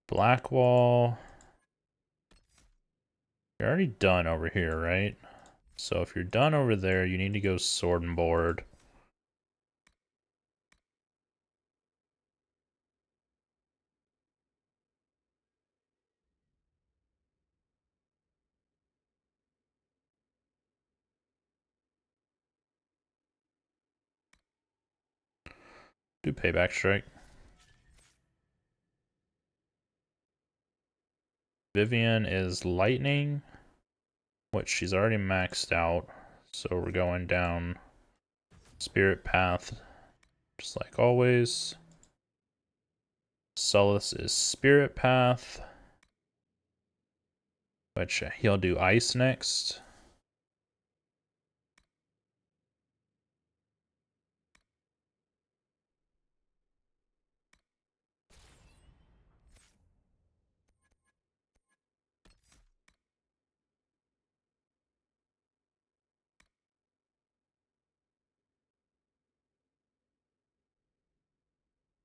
Blackwall. You're already done over here, right? So if you're done over there, you need to go sword and board. Do payback strike. Vivian is lightning, which she's already maxed out. So we're going down spirit path, just like always. Solus is spirit path, which he'll do ice next.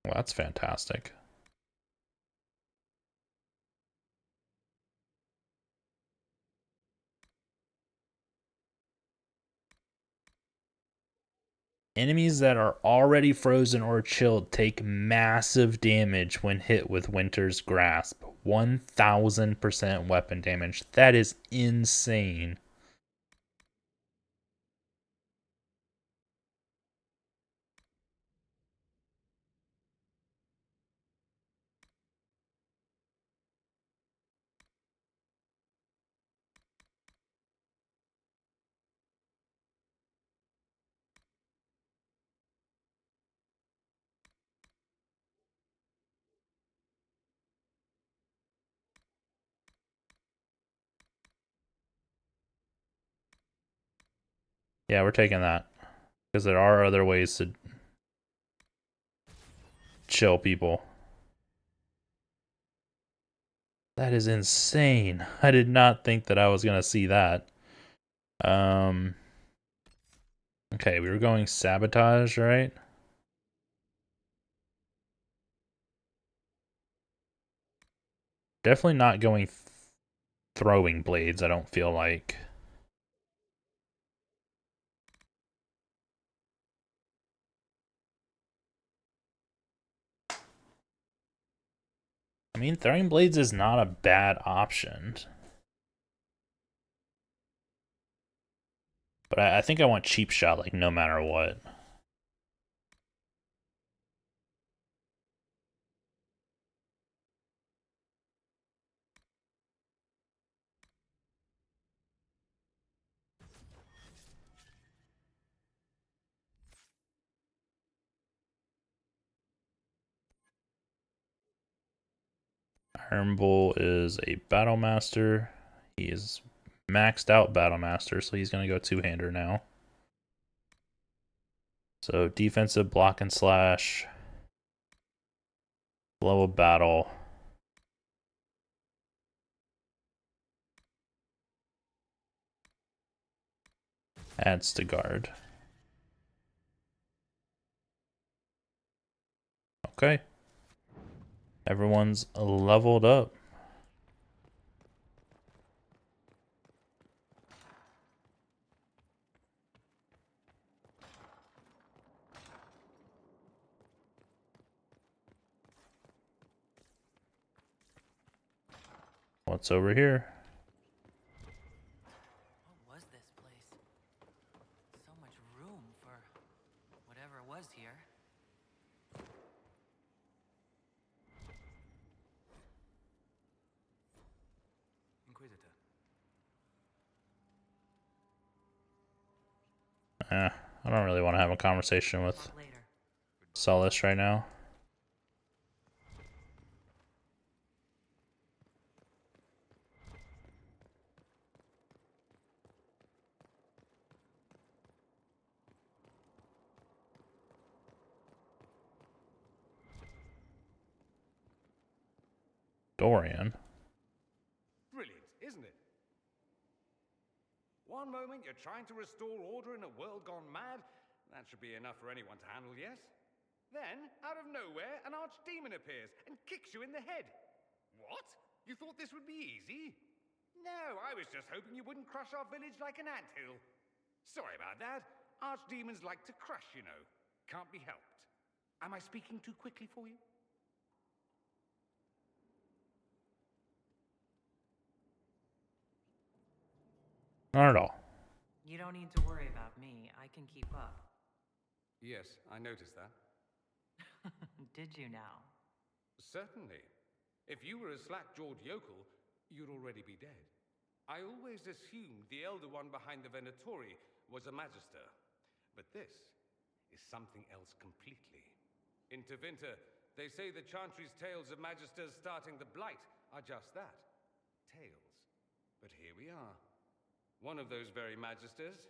Well, that's fantastic. Enemies that are already frozen or chilled take massive damage when hit with Winter's Grasp. 1000% weapon damage. That is insane. Yeah, we're taking that. Because there are other ways to chill people. That is insane. I did not think that I was going to see that. Okay, we were going sabotage, right? Definitely not going throwing blades, I don't feel like. I mean, throwing blades is not a bad option. But I think I want cheap shot, like, no matter what. Iron Bull is a Battle Master. He is maxed out Battle Master, so he's going to go two-hander now. So defensive block and slash. Blow a battle. Adds to guard. Okay. Everyone's leveled up. What's over here? What was this place? So much room for whatever was here. Inquisitor. I don't really want to have a conversation with Solus right now. Dorian. Brilliant, isn't it? One moment you're trying to restore order in a world gone mad. That should be enough for anyone to handle, yes? Then, out of nowhere, an archdemon appears and kicks you in the head. What? You thought this would be easy? No, I was just hoping you wouldn't crush our village like an anthill. Sorry about that. Archdemons like to crush, you know. Can't be helped. Am I speaking too quickly for you? Not at all. You don't need to worry about me. I can keep up. Yes, I noticed that. Did you now? Certainly. If you were a slack-jawed yokel, you'd already be dead. I always assumed the Elder One behind the Venatori was a Magister. But this is something else completely. In Tevinter, they say the Chantry's tales of Magisters starting the Blight are just that. Tales. But here we are. One of those very Magisters.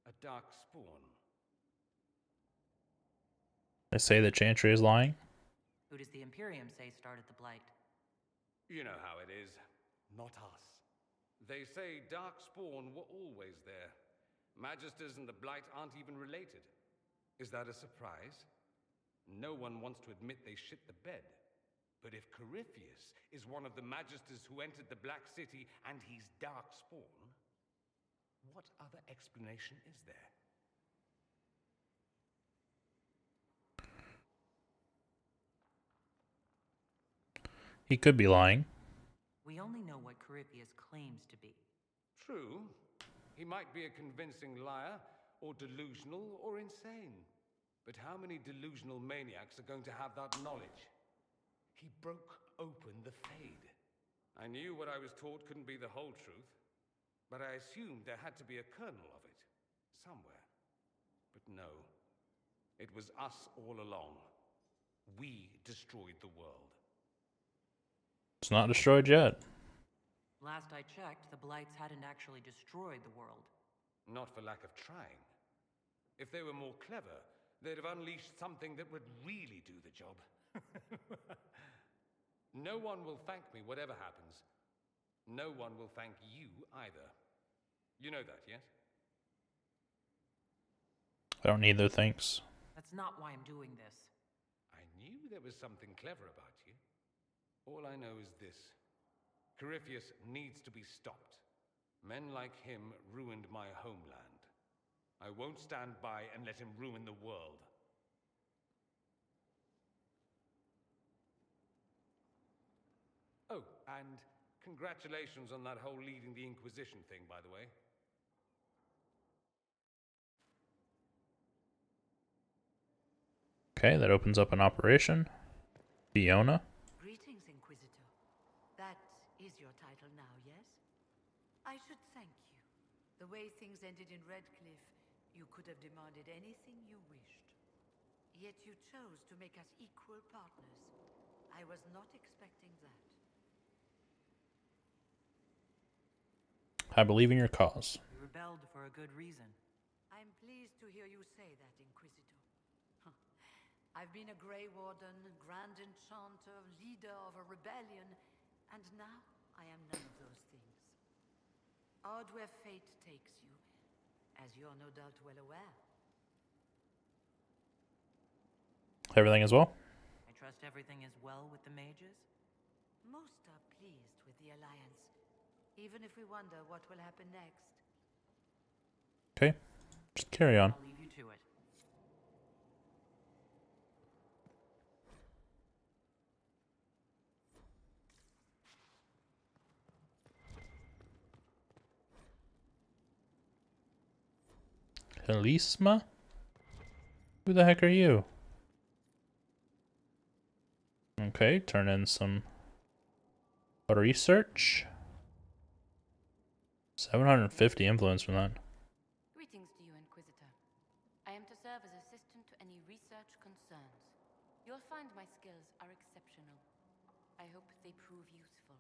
A dark spawn. They say the Chantry is lying. Who does the Imperium say started the Blight? You know how it is. Not us. They say Darkspawn were always there. Magisters and the Blight aren't even related. Is that a surprise? No one wants to admit they shit the bed. But if Corypheus is one of the Magisters who entered the Black City and he's Darkspawn, what other explanation is there? He could be lying. We only know what Corypheus claims to be. True. He might be a convincing liar, or delusional, or insane. But how many delusional maniacs are going to have that knowledge? He broke open the Fade. I knew what I was taught couldn't be the whole truth, but I assumed there had to be a kernel of it, somewhere. But no, it was us all along. We destroyed the world. It's not destroyed yet. Last I checked, the Blights hadn't actually destroyed the world. Not for lack of trying. If they were more clever, they'd have unleashed something that would really do the job. No one will thank me whatever happens. No one will thank you either. You know that, yes? I don't need their thanks. That's not why I'm doing this. I knew there was something clever about you. All I know is this. Corypheus needs to be stopped. Men like him ruined my homeland. I won't stand by and let him ruin the world. Oh, and congratulations on that whole leading the Inquisition thing, by the way. Okay, that opens up an operation. Fiona. Greetings, Inquisitor. That is your title now, yes? I should thank you. The way things ended in Redcliffe, you could have demanded anything you wished. Yet you chose to make us equal partners. I was not expecting that. I believe in your cause. We rebelled for a good reason. I'm pleased to hear you say that, Inquisitor. I've been a Grey Warden, Grand Enchanter, leader of a rebellion, and now I am none of those things. Odd where fate takes you, as you're no doubt well aware. Everything as well? I trust everything is well with the mages? Most are pleased with the Alliance, even if we wonder what will happen next. Okay, just carry on. I'll leave you to it. Helisma? Who the heck are you? Okay, turn in some research. 750 influence from that. Greetings to you, Inquisitor. I am to serve as assistant to any research concerns. You'll find my skills are exceptional. I hope they prove useful.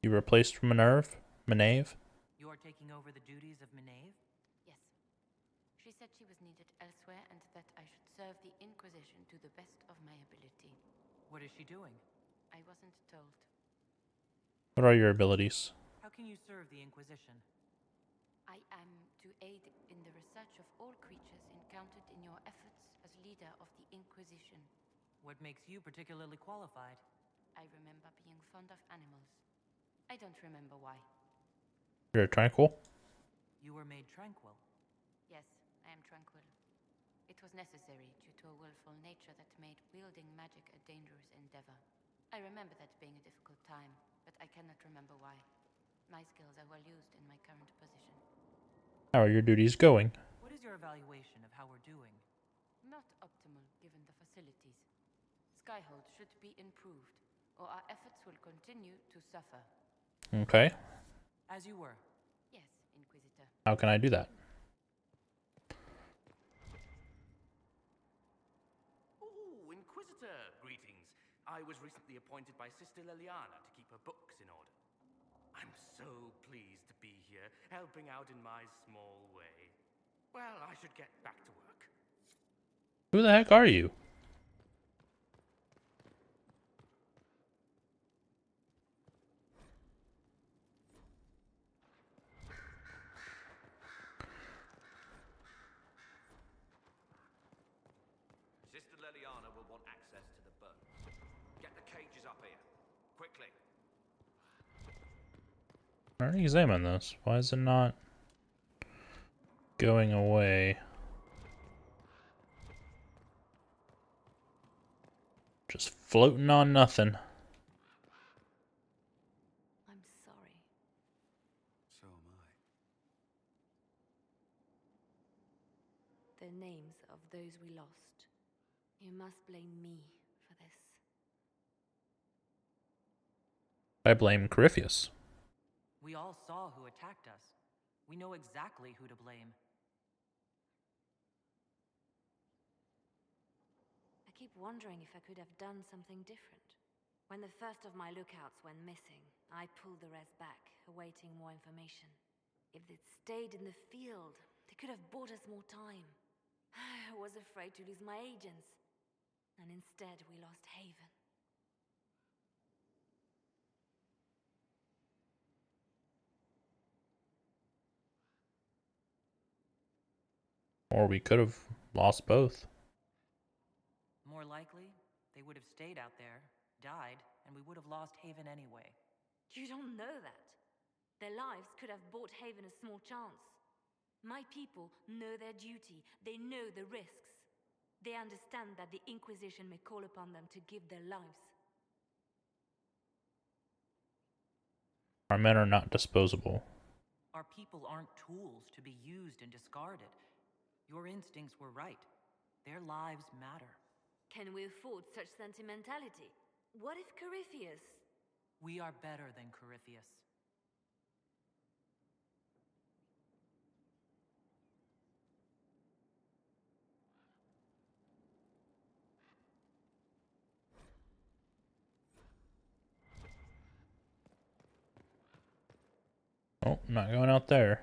You replaced Minerve? Menave? You are taking over the duties of Menave? Yes. She said she was needed elsewhere and that I should serve the Inquisition to the best of my ability. What is she doing? I wasn't told. What are your abilities? How can you serve the Inquisition? I am to aid in the research of all creatures encountered in your efforts as leader of the Inquisition. What makes you particularly qualified? I remember being fond of animals. I don't remember why. You're tranquil? You were made tranquil. Yes, I am tranquil. It was necessary due to a willful nature that made wielding magic a dangerous endeavor. I remember that being a difficult time, but I cannot remember why. My skills are well used in my current position. How are your duties going? What is your evaluation Skyhold should be improved, or our efforts will continue to suffer. Okay. As you were. Yes, Inquisitor. How can I do that? Oh, Inquisitor, greetings. I was recently appointed by Sister Liliana to keep her books in order. I'm so pleased to be here, helping out in my small way. Well, I should get back to work. Who the heck are you? Sister Liliana will want access to the boat. Get the cages up here, quickly. I already examined this. Why is it not going away? Just floating on nothing. I'm sorry. So am I. The names of those we lost. You must blame me for this. I blame Corypheus. We all saw who attacked us. We know exactly who to blame. I keep wondering if I could have done something different. When the first of my lookouts went missing, I pulled the rest back, awaiting more information. If they'd stayed in the field, they could have bought us more time. I was afraid to lose my agents. And instead, we lost Haven. Or we could have lost both. More likely, they would have stayed out there, died, and we would have lost Haven anyway. You don't know that. Their lives could have bought Haven a small chance. My people know their duty. They know the risks. They understand that the Inquisition may call upon them to give their lives. Our men are not disposable. Our people aren't tools to be used and discarded. Your instincts were right. Their lives matter. Can we afford such sentimentality? What if Corypheus... We are better than Corypheus. Oh, not going out there.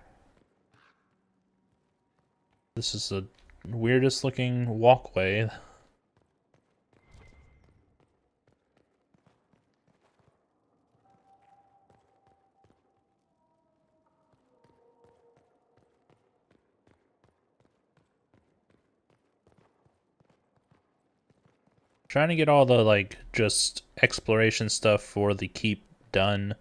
This is the weirdest looking walkway. Trying to get all the, like, just exploration stuff for the keep done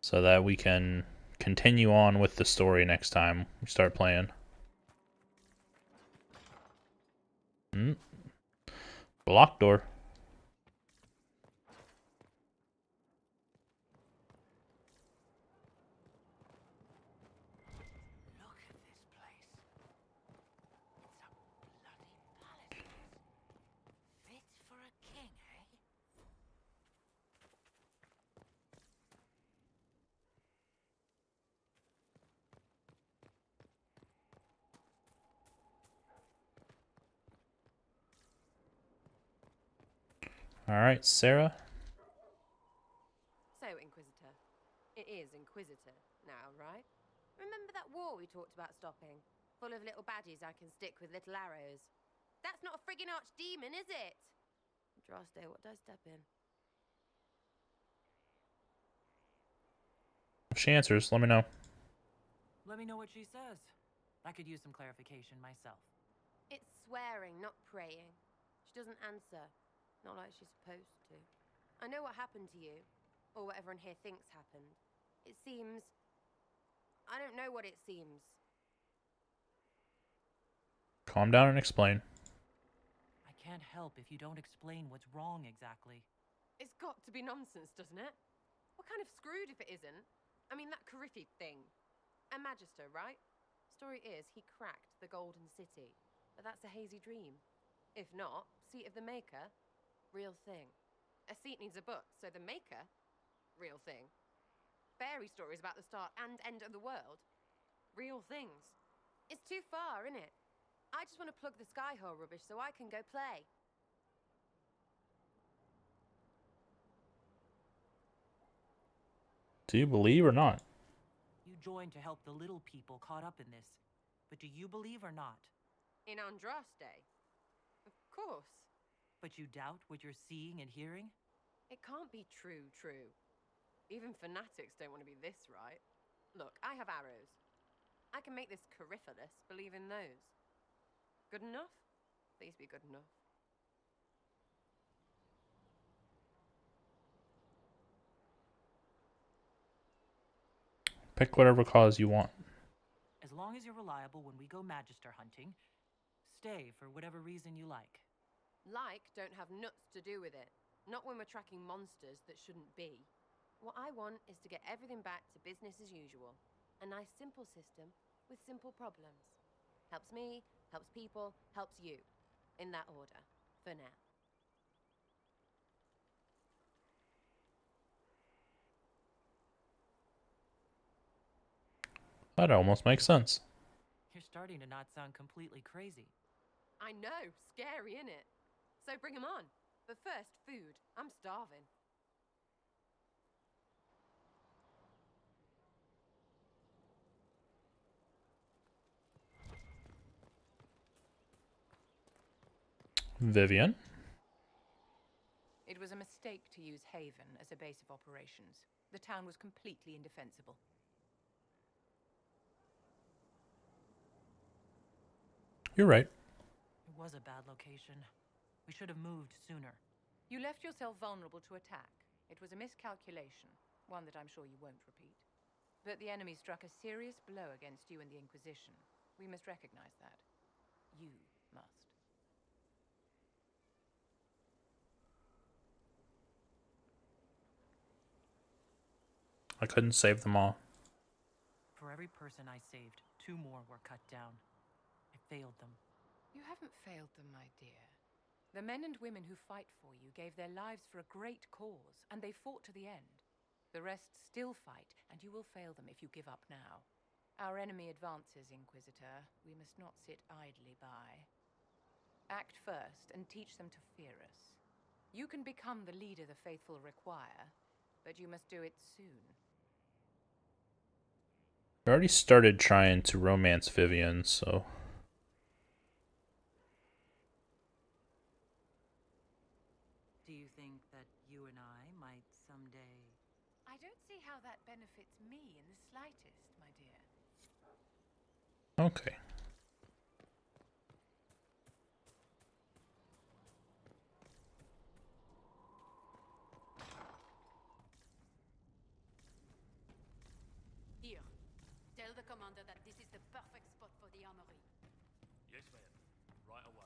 so that we can continue on with the story next time we start playing. Block door. Look at this place. It's a bloody palace. Fit for a king, eh? Alright, Sarah. So, Inquisitor. It is Inquisitor now, right? Remember that war we talked about stopping? Full of little baddies I can stick with little arrows. That's not a friggin' archdemon, is it? Draste, what did I step in? If she answers, let me know. Let me know what she says. I could use some clarification myself. It's swearing, not praying. She doesn't answer. Not like she's supposed to. I know what happened to you. Or what everyone here thinks happened. It seems... I don't know what it seems. Calm down and explain. I can't help if you don't explain what's wrong exactly. It's got to be nonsense, doesn't it? We're kind of screwed if it isn't. I mean, that Corypheus thing. A Magister, right? Story is, he cracked the Golden City. But that's a hazy dream. If not, seat of the Maker. Real thing. A seat needs a book, so the maker? Real thing. Fairy stories about the start and end of the world? Real things. It's too far, isn't it? I just want to plug the Skyhole rubbish so I can go play. Do you believe or not? You joined to help the little people caught up in this. But do you believe or not? In Andraste? Of course. But you doubt what you're seeing and hearing? It can't be true. Even fanatics don't want to be this right. Look, I have arrows. I can make this Corypheus believe in those. Good enough? Please be good enough. Pick whatever cause you want. As long as you're reliable when we go Magister hunting, stay for whatever reason you like. Like don't have nuts to do with it. Not when we're tracking monsters that shouldn't be. What I want is to get everything back to business as usual. A nice simple system with simple problems. Helps me, helps people, helps you. In that order, for now. That almost makes sense. You're starting to not sound completely crazy. I know, scary, innit? So bring 'em on. But first, food. I'm starving. Vivian? It was a mistake to use Haven as a base of operations. The town was completely indefensible. You're right. It was a bad location. We should have moved sooner. You left yourself vulnerable to attack. It was a miscalculation, one that I'm sure you won't repeat. But the enemy struck a serious blow against you and the Inquisition. We must recognize that. You must. I couldn't save them all. For every person I saved, 2 more were cut down. I failed them. You haven't failed them, my dear. The men and women who fight for you gave their lives for a great cause, and they fought to the end. The rest still fight, and you will fail them if you give up now. Our enemy advances, Inquisitor. We must not sit idly by. Act first, and teach them to fear us. You can become the leader the faithful require, but you must do it soon. I already started trying to romance Vivian, so... Do you think that you and I might someday... I don't see how that benefits me in the slightest, my dear. Okay. Here. Tell the commander that this is the perfect spot for the armory. Yes, ma'am. Right away.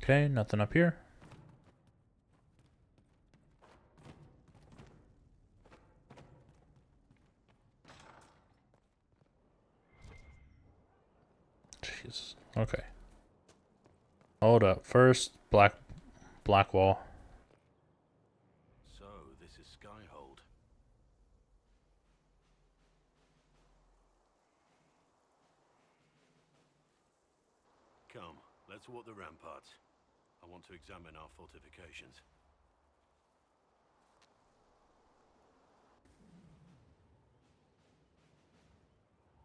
Okay, nothing up here. Jesus. Okay. Hold up. First, black wall. So, this is Skyhold. Come, let's walk the ramparts. I want to examine our fortifications.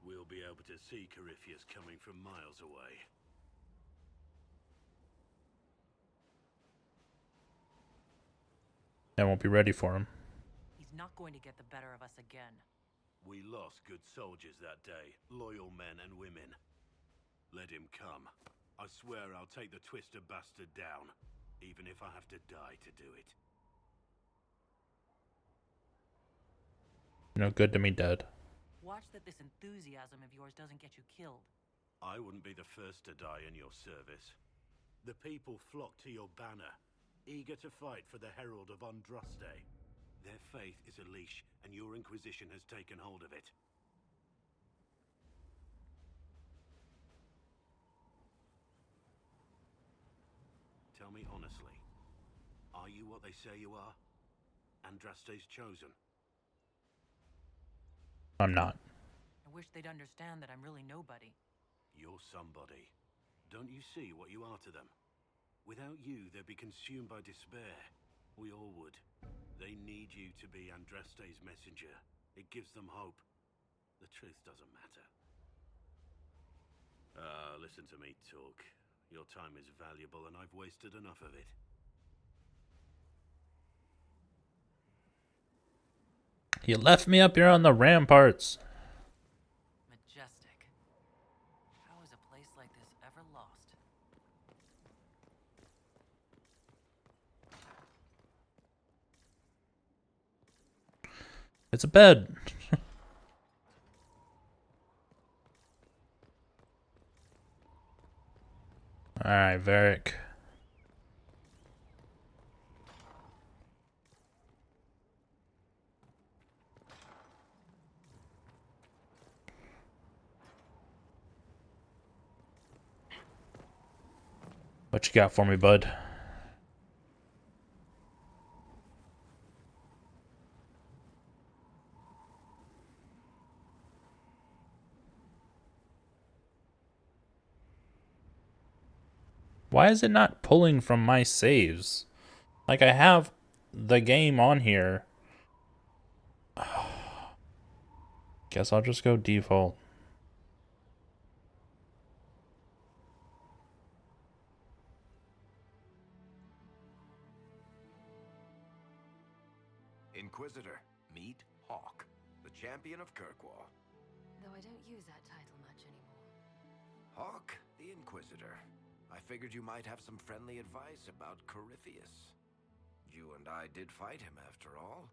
We'll be able to see Corypheus coming from miles away. I won't be ready for him. He's not going to get the better of us again. We lost good soldiers that day, loyal men and women. Let him come. I swear I'll take the Twister bastard down, even if I have to die to do it. No good to me dead. Watch that this enthusiasm of yours doesn't get you killed. I wouldn't be the first to die in your service. The people flock to your banner, eager to fight for the Herald of Andraste. Their faith is a leash, and your Inquisition has taken hold of it. Tell me honestly, are you what they say you are? Andraste's chosen? I'm not. I wish they'd understand that I'm really nobody. You're somebody. Don't you see what you are to them? Without you, they'd be consumed by despair. We all would. They need you to be Andraste's messenger. It gives them hope. The truth doesn't matter. Listen to me talk. Your time is valuable and I've wasted enough of it. You left me up here on the ramparts. Majestic. How is a place like this ever lost? It's a bed. Alright, Varric. What you got for me, bud? Why is it not pulling from my saves? Like, I have the game on here. Guess I'll just go default. Inquisitor, meet Hawk, the champion of Kirkwall. Though I don't use that title much anymore. Hawk, the Inquisitor. I figured you might have some friendly advice about Corypheus. You and I did fight him after all.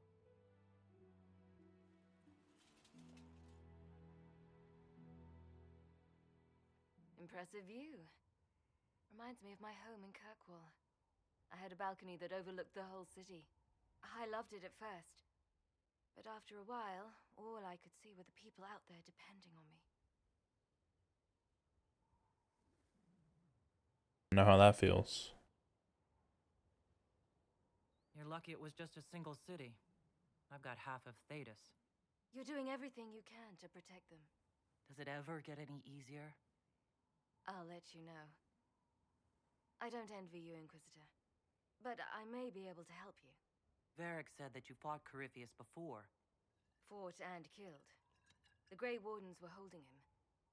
Impressive view. Reminds me of my home in Kirkwall. I had a balcony that overlooked the whole city. I loved it at first. But after a while, all I could see were the people out there depending on me. I know how that feels. You're lucky it was just a single city. I've got half of Thedas. You're doing everything you can to protect them. Does it ever get any easier? I'll let you know. I don't envy you, Inquisitor. But I may be able to help you. Varric said that you fought Corypheus before. Fought and killed. The Grey Wardens were holding him,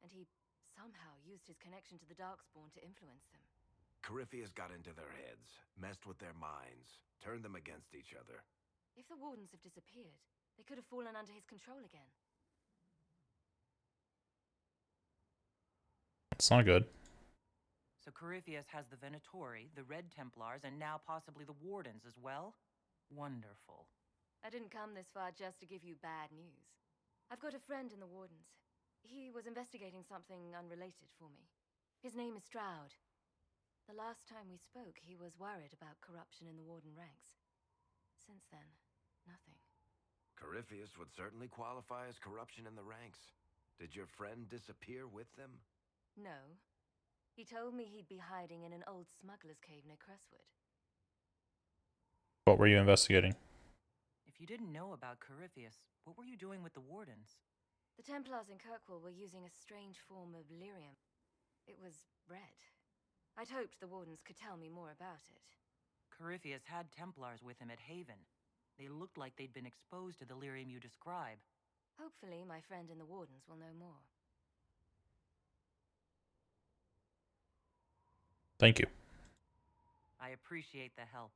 and he somehow used his connection to the Darkspawn to influence them. Corypheus got into their heads, messed with their minds, turned them against each other. If the Wardens have disappeared, they could have fallen under his control again. It's not good. So Corypheus has the Venatori, the Red Templars, and now possibly the Wardens as well? Wonderful. I didn't come this far just to give you bad news. I've got a friend in the Wardens. He was investigating something unrelated for me. His name is Stroud. The last time we spoke, he was worried about corruption in the Warden ranks. Since then, nothing. Corypheus would certainly qualify as corruption in the ranks. Did your friend disappear with them? No. He told me he'd be hiding in an old smuggler's cave near Crestwood. What were you investigating? If you didn't know about Corypheus, what were you doing with the Wardens? The Templars in Kirkwall were using a strange form of lyrium. It was red. I'd hoped the Wardens could tell me more about it. Corypheus had Templars with him at Haven. They looked like they'd been exposed to the lyrium you describe. Hopefully, my friend in the Wardens will know more. Thank you. I appreciate the help.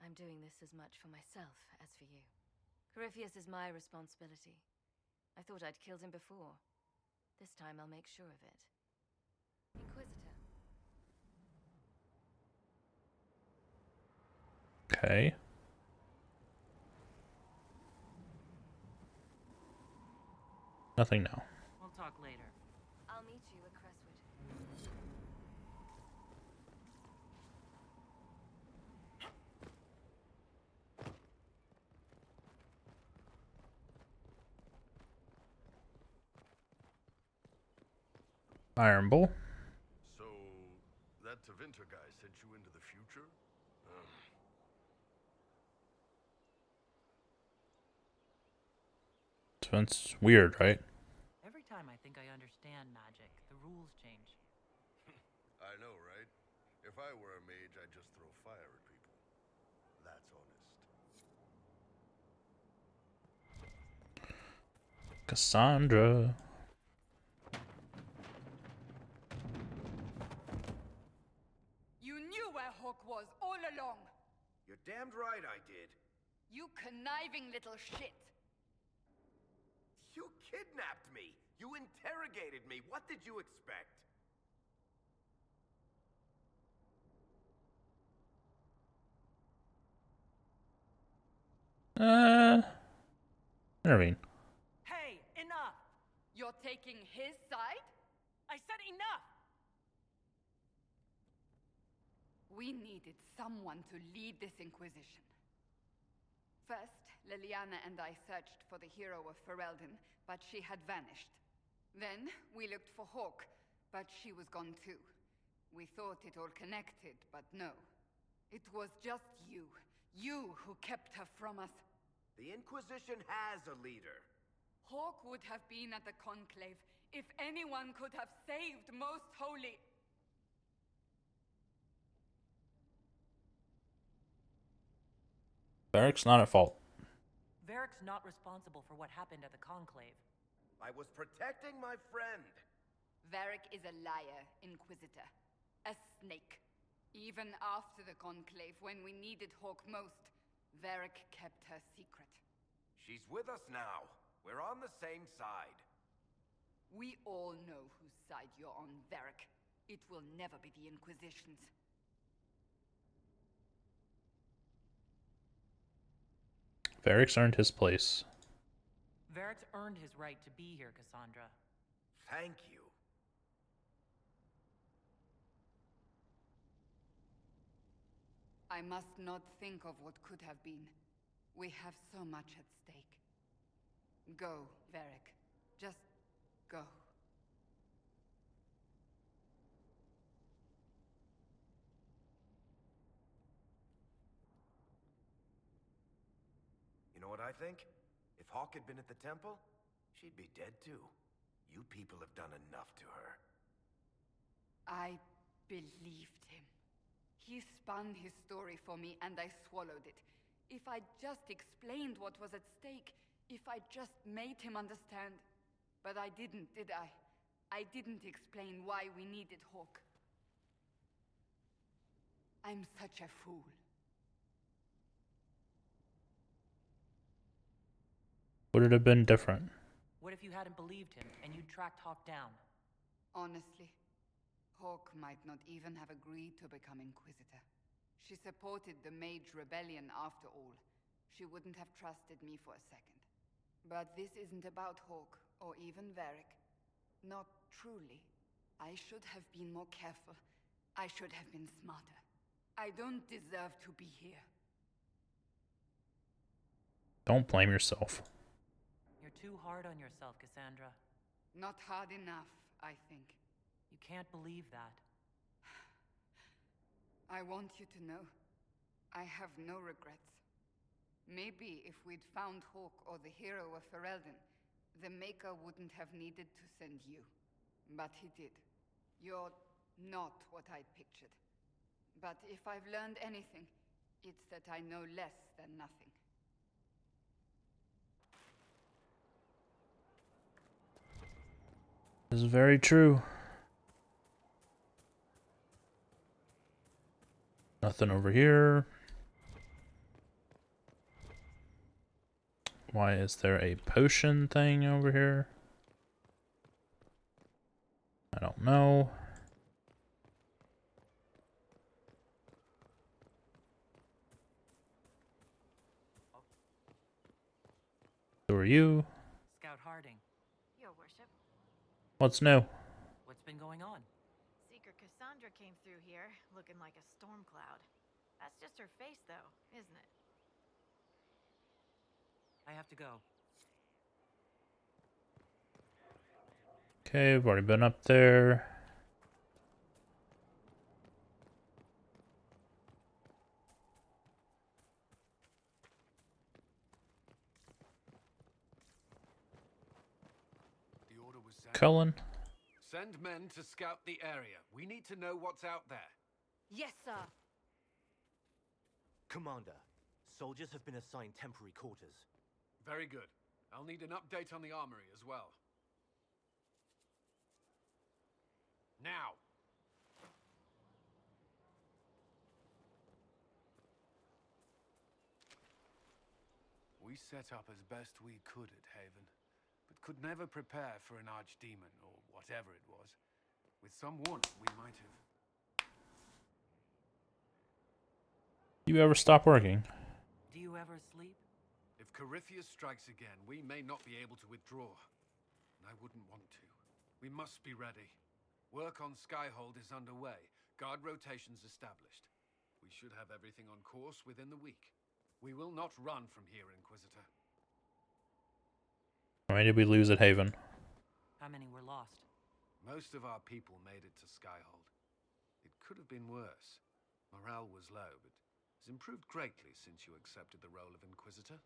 I'm doing this as much for myself as for you. Corypheus is my responsibility. I thought I'd killed him before. This time I'll make sure of it. Inquisitor. Okay. Nothing now. We'll talk later. I'll meet you at Crestwood. Iron Bull. So, that Tevinter guy sent you into the future? So it's weird, right? Every time I think I understand magic, the rules change. I know, right? If I were a mage, I'd just throw fire at people. That's honest. Cassandra. You knew where Hawk was all along. You're damned right I did. You conniving little shit. You kidnapped me. You interrogated me. What did you expect? Intervene. Hey, enough! You're taking his side? I said enough! We needed someone to lead this Inquisition. First, Liliana and I searched for the hero of Ferelden, but she had vanished. Then, we looked for Hawk, but she was gone too. We thought it all connected, but no. It was just you. You who kept her from us. The Inquisition has a leader. Hawk would have been at the Conclave if anyone could have saved Most Holy. Varric's not at fault. Varric's not responsible for what happened at the Conclave. I was protecting my friend. Varric is a liar, Inquisitor. A snake. Even after the Conclave, when we needed Hawk most, Varric kept her secret. She's with us now. We're on the same side. We all know whose side you're on, Varric. It will never be the Inquisition's. Varric's earned his place. Varric's earned his right to be here, Cassandra. Thank you. I must not think of what could have been. We have so much at stake. Go, Varric. Just go. You know what I think? If Hawk had been at the temple, she'd be dead too. You people have done enough to her. I believed him. He spun his story for me and I swallowed it. If I just explained what was at stake, if I just made him understand. But I didn't, did I? I didn't explain why we needed Hawk. I'm such a fool. Would it have been different? What if you hadn't believed him and you'd tracked Hawk down? Honestly, Hawk might not even have agreed to become Inquisitor. She supported the Mage Rebellion after all. She wouldn't have trusted me for a second. But this isn't about Hawk, or even Varric. Not truly. I should have been more careful. I should have been smarter. I don't deserve to be here. Don't blame yourself. You're too hard on yourself, Cassandra. Not hard enough, I think. You can't believe that. I want you to know, I have no regrets. Maybe if we'd found Hawk or the hero of Ferelden, the Maker wouldn't have needed to send you. But he did. You're not what I'd pictured. But if I've learned anything, it's that I know less than nothing. This is very true. Nothing over here. Why is there a potion thing over here? I don't know. Who are you? Scout Harding. Your worship. What's new? What's been going on? Seeker Cassandra came through here, looking like a storm cloud. That's just her face, though, isn't it? I have to go. Okay, we've already been up there. The order was sent. Cullen? Send men to scout the area. We need to know what's out there. Yes, sir. Commander, soldiers have been assigned temporary quarters. Very good. I'll need an update on the armory as well. Now! We set up as best we could at Haven, but could never prepare for an archdemon, or whatever it was. With some warning, we might have... You ever stop working? Do you ever sleep? If Corypheus strikes again, we may not be able to withdraw. And I wouldn't want to. We must be ready. Work on Skyhold is underway. Guard rotations established. We should have everything on course within the week. We will not run from here, Inquisitor. How many did we lose at Haven? How many were lost? Most of our people made it to Skyhold. It could have been worse. Morale was low, but has improved greatly since you accepted the role of Inquisitor.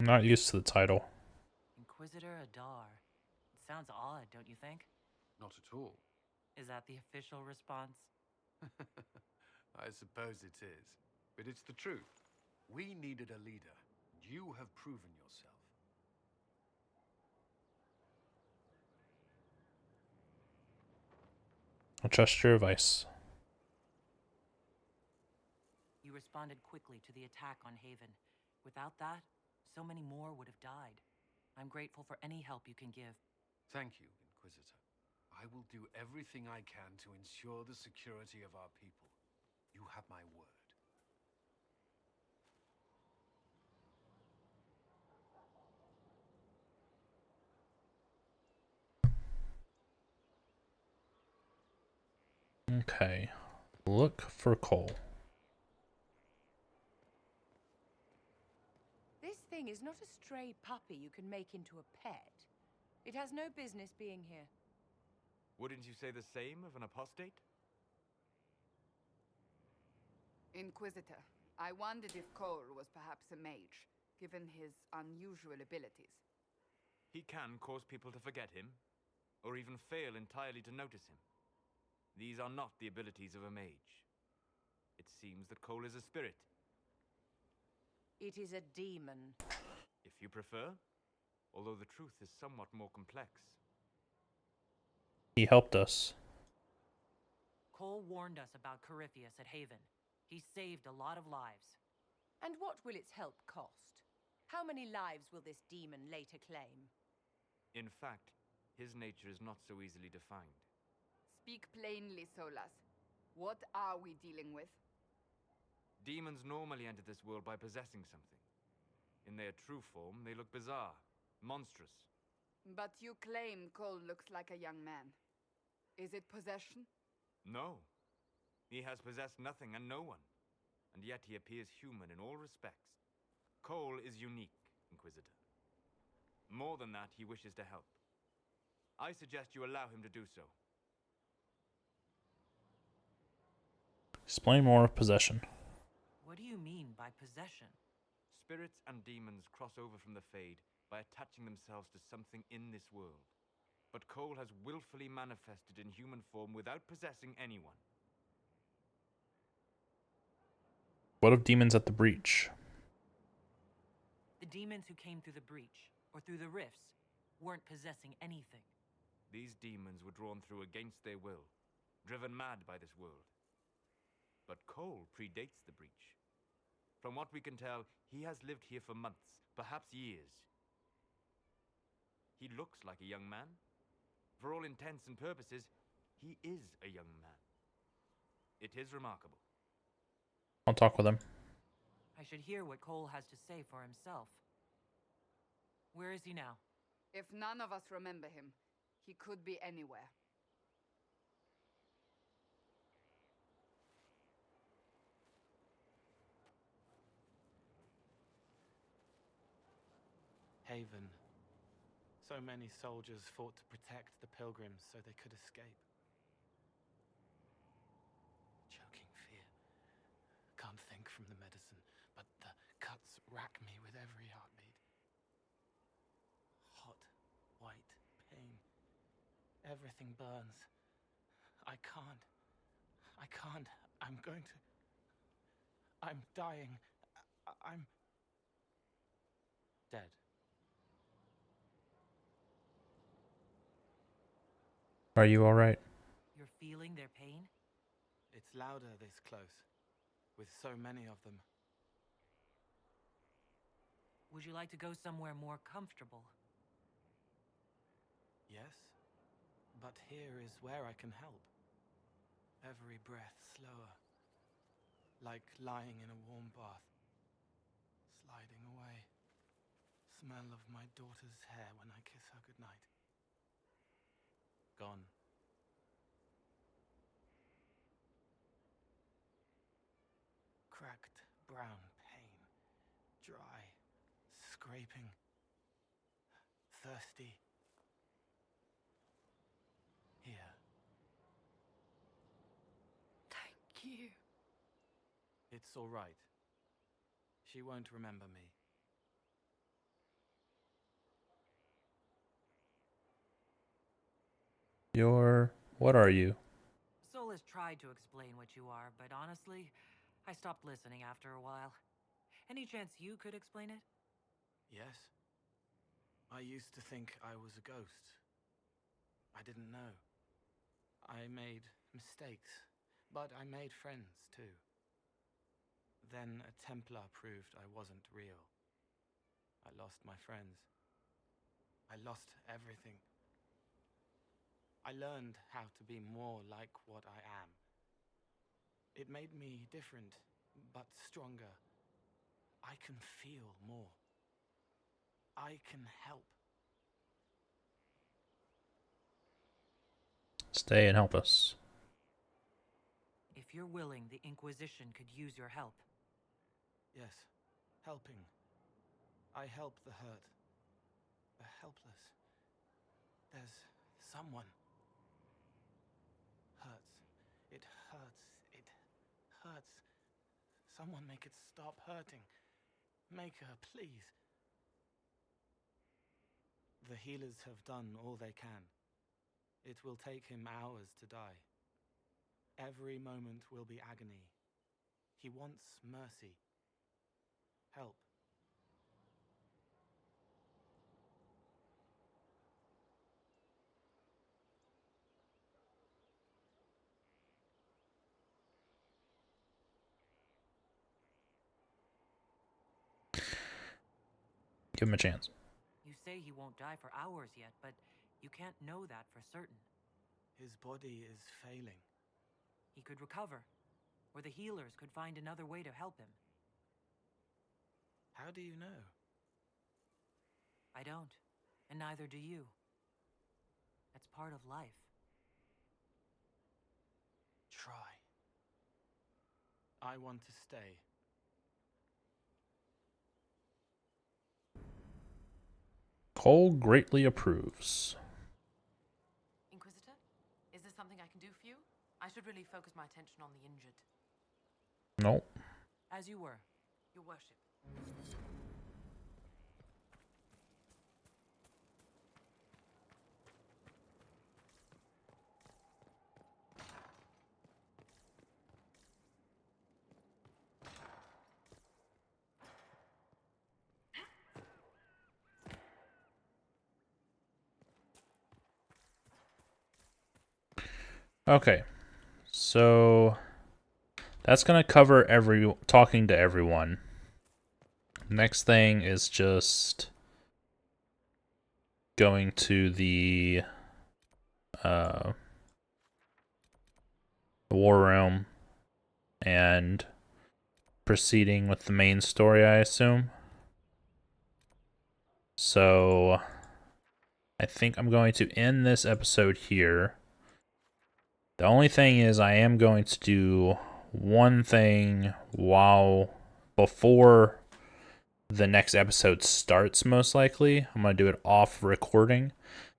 I'm not used to the title. Inquisitor Adar. It sounds odd, don't you think? Not at all. Is that the official response? I suppose it is. But it's the truth. We needed a leader. You have proven yourself. I'll trust your advice. You responded quickly to the attack on Haven. Without that, so many more would have died. I'm grateful for any help you can give. Thank you, Inquisitor. I will do everything I can to ensure the security of our people. You have my word. Okay. Look for coal. This thing is not a stray puppy you can make into a pet. It has no business being here. Wouldn't you say the same of an apostate? Inquisitor, I wondered if Cole was perhaps a mage, given his unusual abilities. He can cause people to forget him, or even fail entirely to notice him. These are not the abilities of a mage. It seems that Cole is a spirit. It is a demon. If you prefer, although the truth is somewhat more complex. He helped us. Cole warned us about Corypheus at Haven. He saved a lot of lives. And what will its help cost? How many lives will this demon later claim? In fact, his nature is not so easily defined. Speak plainly, Solas. What are we dealing with? Demons normally enter this world by possessing something. In their true form, they look bizarre, monstrous. But you claim Cole looks like a young man. Is it possession? No. He has possessed nothing and no one. And yet he appears human in all respects. Cole is unique, Inquisitor. More than that, he wishes to help. I suggest you allow him to do so. Explain more of possession. What do you mean by possession? Spirits and demons cross over from the Fade by attaching themselves to something in this world. But Cole has willfully manifested in human form without possessing anyone. What of demons at the breach? The demons who came through the breach, or through the rifts, weren't possessing anything. These demons were drawn through against their will, driven mad by this world. But Cole predates the breach. From what we can tell, he has lived here for months, perhaps years. He looks like a young man. For all intents and purposes, he is a young man. It is remarkable. I'll talk with him. I should hear what Cole has to say for himself. Where is he now? If none of us remember him, he could be anywhere. Haven. So many soldiers fought to protect the pilgrims so they could escape. Choking fear. Can't think from the medicine, but the cuts rack me with every heartbeat. Hot, white pain. Everything burns. I can't. I'm going to... I'm dying. I'm... dead. Are you alright? You're feeling their pain? It's louder this close, with so many of them. Would you like to go somewhere more comfortable? Yes, but here is where I can help. Every breath slower, like lying in a warm bath. Sliding away. Smell of my daughter's hair when I kiss her goodnight. Gone. Cracked brown pain. Dry. Scraping. Thirsty. Here. Thank you. It's all right. She won't remember me. What are you? Sol has tried to explain what you are, but honestly, I stopped listening after a while. Any chance you could explain it? Yes. I used to think I was a ghost. I didn't know. I made mistakes, but I made friends too. Then a Templar proved I wasn't real. I lost my friends. I lost everything. I learned how to be more like what I am. It made me different, but stronger. I can feel more. I can help. Stay and help us. If you're willing, the Inquisition could use your help. Yes, helping. I help the hurt, the helpless. There's someone. Hurts. It hurts. It hurts. Someone make it stop hurting. Make her, please. The healers have done all they can. It will take him hours to die. Every moment will be agony. He wants mercy. Help. Give him a chance. You say he won't die for hours yet, but you can't know that for certain. His body is failing. He could recover, or the healers could find another way to help him. How do you know? I don't, and neither do you. That's part of life. Try. I want to stay. Cole greatly approves. Inquisitor, is there something I can do for you? I should really focus my attention on the injured. Nope. As you were. Your worship. Okay. So that's going to cover talking to everyone. Next thing is just going to the war room and proceeding with the main story, I assume. So I think I'm going to end this episode here. The only thing is I am going to do one thing before the next episode starts, most likely. I'm going to do it off recording.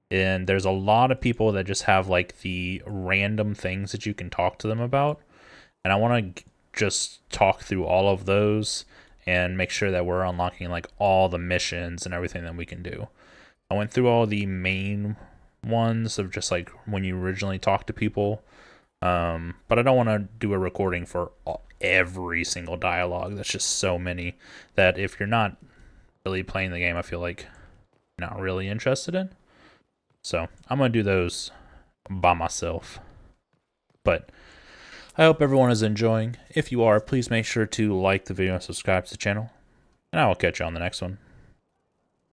And there's a lot of people that just have like the random things that you can talk to them about. And I want to just talk through all of those and make sure that we're unlocking like all the missions and everything that we can do. I went through all the main ones of just like when you originally talk to people. But I don't want to do a recording for every single dialogue. That's just so many that if you're not really playing the game, I feel like you're not really interested in. So I'm going to do those by myself. But I hope everyone is enjoying. If you are, please make sure to like the video and subscribe to the channel. And I will catch you on the next one.